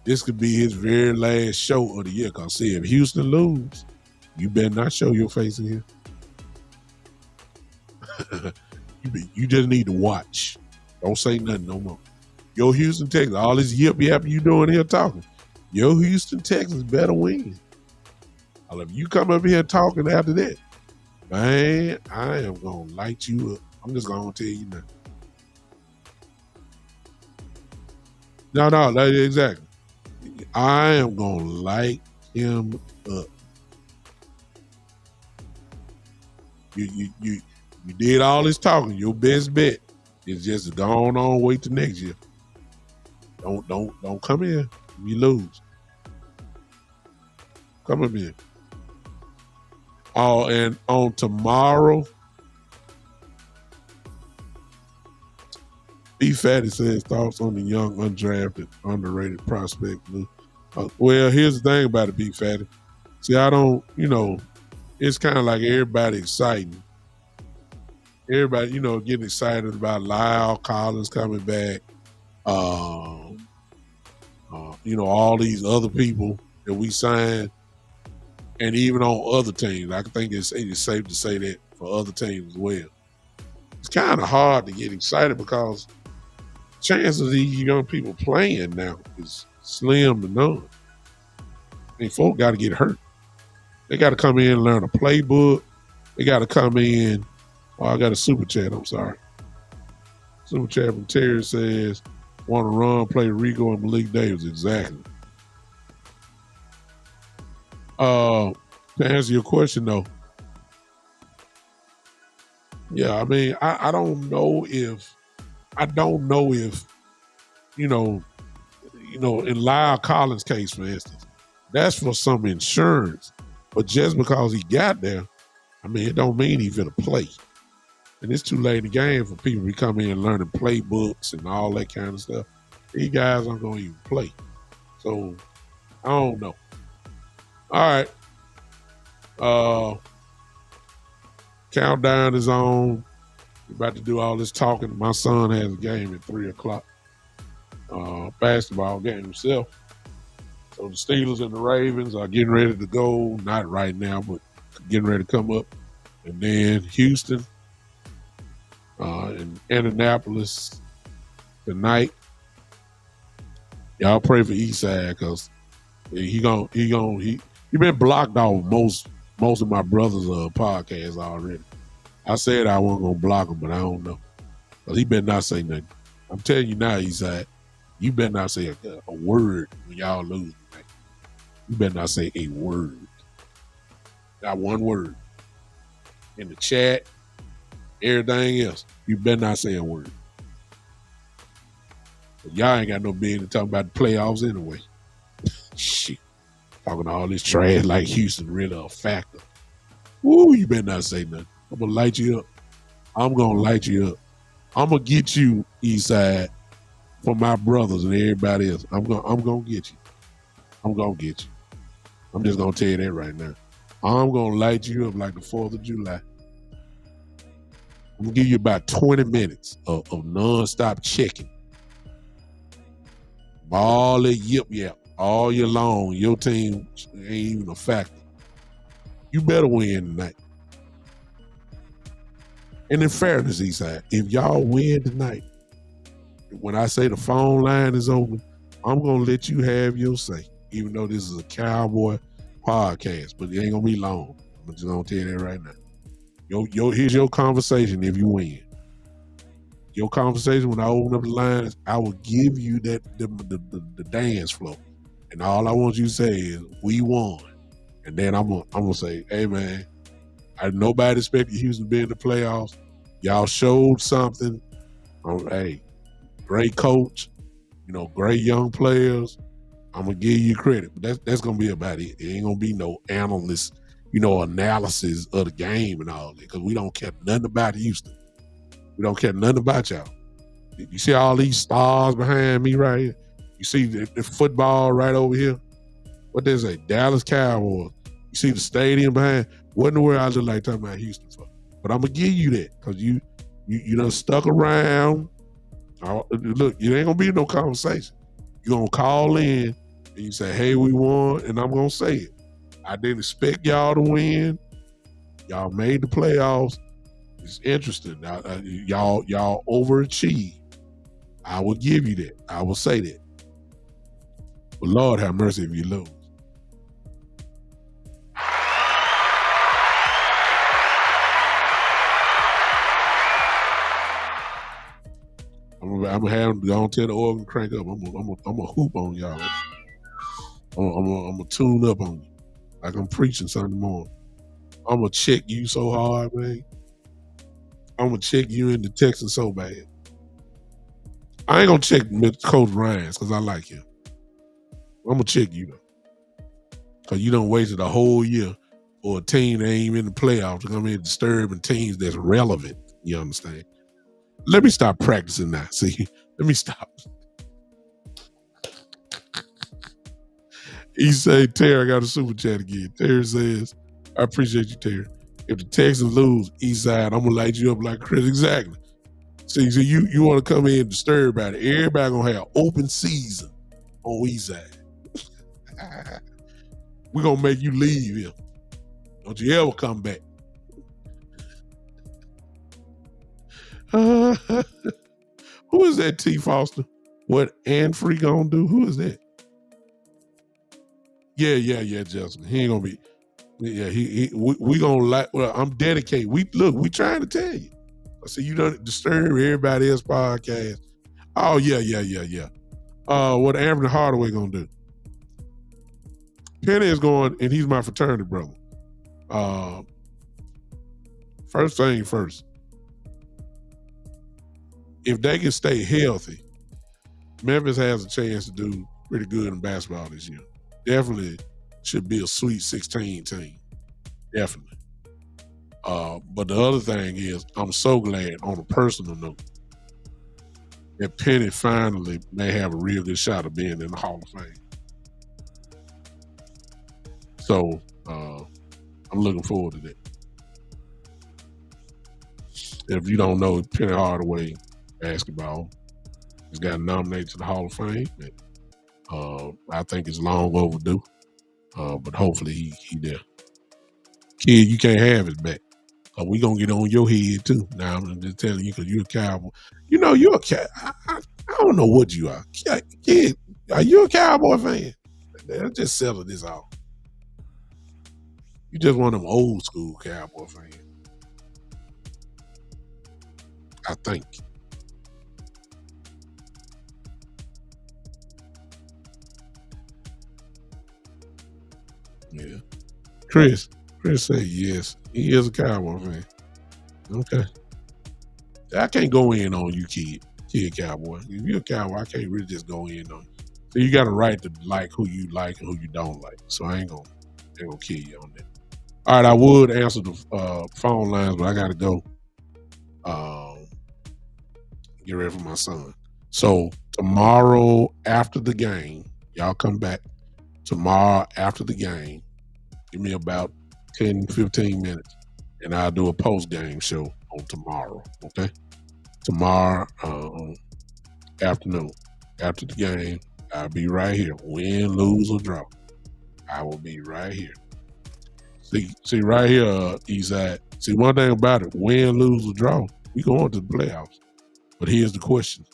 this could be his very last show of the year. Because, see, if Houston lose, you better not show your face in here. You just need to watch. Don't say nothing no more. Your Houston Texans, all this yip you doing here talking, your Houston Texans better win. If you come up here talking after that, man, I am going to light you up. I'm just going to tell you now. No, exactly. I am going to light him up. You did all this talking. Your best bet is just go on, wait till next year. Don't come in. You lose. Come up here. Oh, and on tomorrow, B Fatty says thoughts on the young, undrafted, underrated prospect. Well, here's the thing about it, B Fatty. See, I don't, it's kind of like everybody exciting. Everybody, getting excited about Lyle Collins coming back. All these other people that we signed, and even on other teams. I think it's safe to say that for other teams as well. It's kind of hard to get excited because chances of these young people playing now is slim to none. Folk got to get hurt. They got to come in and learn a playbook. They got to come in. Oh, I got a super chat. I'm sorry. Super chat from Terry says, want to run, play Rico and Malik Davis. Exactly. To answer your question, though, Yeah, I mean, I don't know if you know in Lyle Collins' case, for instance, that's for some insurance. But just because he got there, I mean, it don't mean he's gonna play. And it's too late in the game for people to come in learning playbooks and all that kind of stuff. These guys aren't gonna even play. So I don't know. All right. Countdown is on. We're about to do all this talking. My son has a game at 3:00. Basketball game himself. So the Steelers and the Ravens are getting ready to go. Not right now, but getting ready to come up. And then Houston and Indianapolis tonight. Y'all pray for Eastside because he been blocked off most of my brother's podcasts already. I said I wasn't gonna block him, but I don't know. Cause he better not say nothing. I'm telling you now, Eastside, you better not say a word when y'all lose tonight. You better not say a word. Not one word. In the chat, everything else, you better not say a word. But y'all ain't got no business talking about the playoffs anyway. Shit. Talking all this trash like Houston really a factor. Woo, you better not say nothing. I'm gonna light you up. I'm gonna light you up. I'm gonna get you, Eastside, for my brothers and everybody else. I'm gonna get you. I'm gonna get you. I'm just gonna tell you that right now. I'm gonna light you up like the 4th of July. I'm gonna give you about 20 minutes of nonstop checking. All that yip all year long, your team ain't even a factor. You better win tonight. And in fairness, Eastside, if y'all win tonight, when I say the phone line is open, I'm gonna let you have your say, even though this is a Cowboy podcast, but it ain't gonna be long. I'm just gonna tell you that right now. Here's your conversation if you win. Your conversation when I open up the lines, I will give you the dance floor. And all I want you to say is, we won. And then I'm gonna say, hey man, nobody expected Houston to be in the playoffs. Y'all showed something. Hey, great coach, great young players. I'm gonna give you credit, but that's gonna be about it. It ain't gonna be no analyst, analysis of the game and all that, because we don't care nothing about Houston. We don't care nothing about y'all. You see all these stars behind me right here? You see the football right over here? What they say? Dallas Cowboys. You see the stadium behind? What in the world I look like talking about Houston for? But I'm going to give you that because you done stuck around. Look, it ain't going to be no conversation. You're going to call in and you say, hey, we won, and I'm going to say it. I didn't expect y'all to win. Y'all made the playoffs. It's interesting. Y'all overachieved. I will give you that. I will say that. But Lord have mercy if you lose. I'm gonna have them go tell the organ crank up. I'm gonna hoop on y'all. I'm gonna tune up on you like I'm preaching Sunday morning. I'm gonna check you so hard, man. I'm gonna check you into Texas so bad. I ain't gonna check Coach Ryans because I like him. I'm gonna check you though, because you done wasted a whole year for a team that ain't even in the playoffs to come in disturbing teams that's relevant. You understand? Let me stop practicing now. See, let me stop. He say, Terry, I got a super chat again. Terry says, I appreciate you, Terry. If the Texans lose, Eastside, I'm gonna light you up like Chris. Exactly. See, you want to come in and disturb about it. Everybody gonna have open season on Eastside. We're gonna make you leave here. Don't you ever come back. Who is that, T. Foster? What Ann Free gonna do? Who is that? Yeah, Justin. He ain't gonna be. Yeah, we gonna like. Well, I'm dedicated. We trying to tell you. I see you don't disturb everybody else podcast. Oh yeah. What Anthony Hardaway gonna do? Penny is going, and he's my fraternity brother. First thing first. if they can stay healthy, Memphis has a chance to do pretty good in basketball this year. Definitely should be a Sweet 16 team. Definitely. But the other thing is, I'm so glad on a personal note that Penny finally may have a real good shot of being in the Hall of Fame. So I'm looking forward to that. If you don't know, Penny Hardaway basketball has gotten nominated to the Hall of Fame. I think it's long overdue, but hopefully he there. Kid, you can't have it back. We gonna get on your head too. Now I'm just telling you because you're a Cowboy. You know you're a cow. I don't know what you are. Kid, are you a Cowboy fan? Let's just settle this off. You just one of them old school Cowboy fans. I think. Yeah. Chris said yes. He is a Cowboy fan. Okay. I can't go in on you, kid Cowboy. If you're a Cowboy, I can't really just go in on you. So you got a right to like who you like and who you don't like. So I ain't gonna kill you on that. All right, I would answer the phone lines, but I gotta go get ready for my son. So tomorrow after the game, y'all come back. Tomorrow after the game, give me about 10, 15 minutes, and I'll do a post-game show on tomorrow, okay? Tomorrow afternoon, after the game, I'll be right here. Win, lose, or draw. I will be right here. See right here, Eastside. See, one thing about it, win, lose, or draw, we going to the playoffs. But here's the question.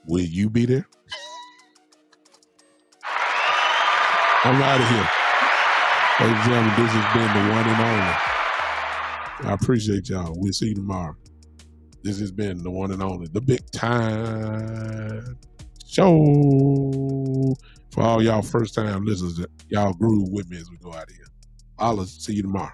Will you be there? I'm out of here. Ladies and gentlemen, this has been the one and only. I appreciate y'all. We'll see you tomorrow. This has been the one and only, the big time show. For all y'all first time listeners, y'all groove with me as we go out of here. I'll see you tomorrow.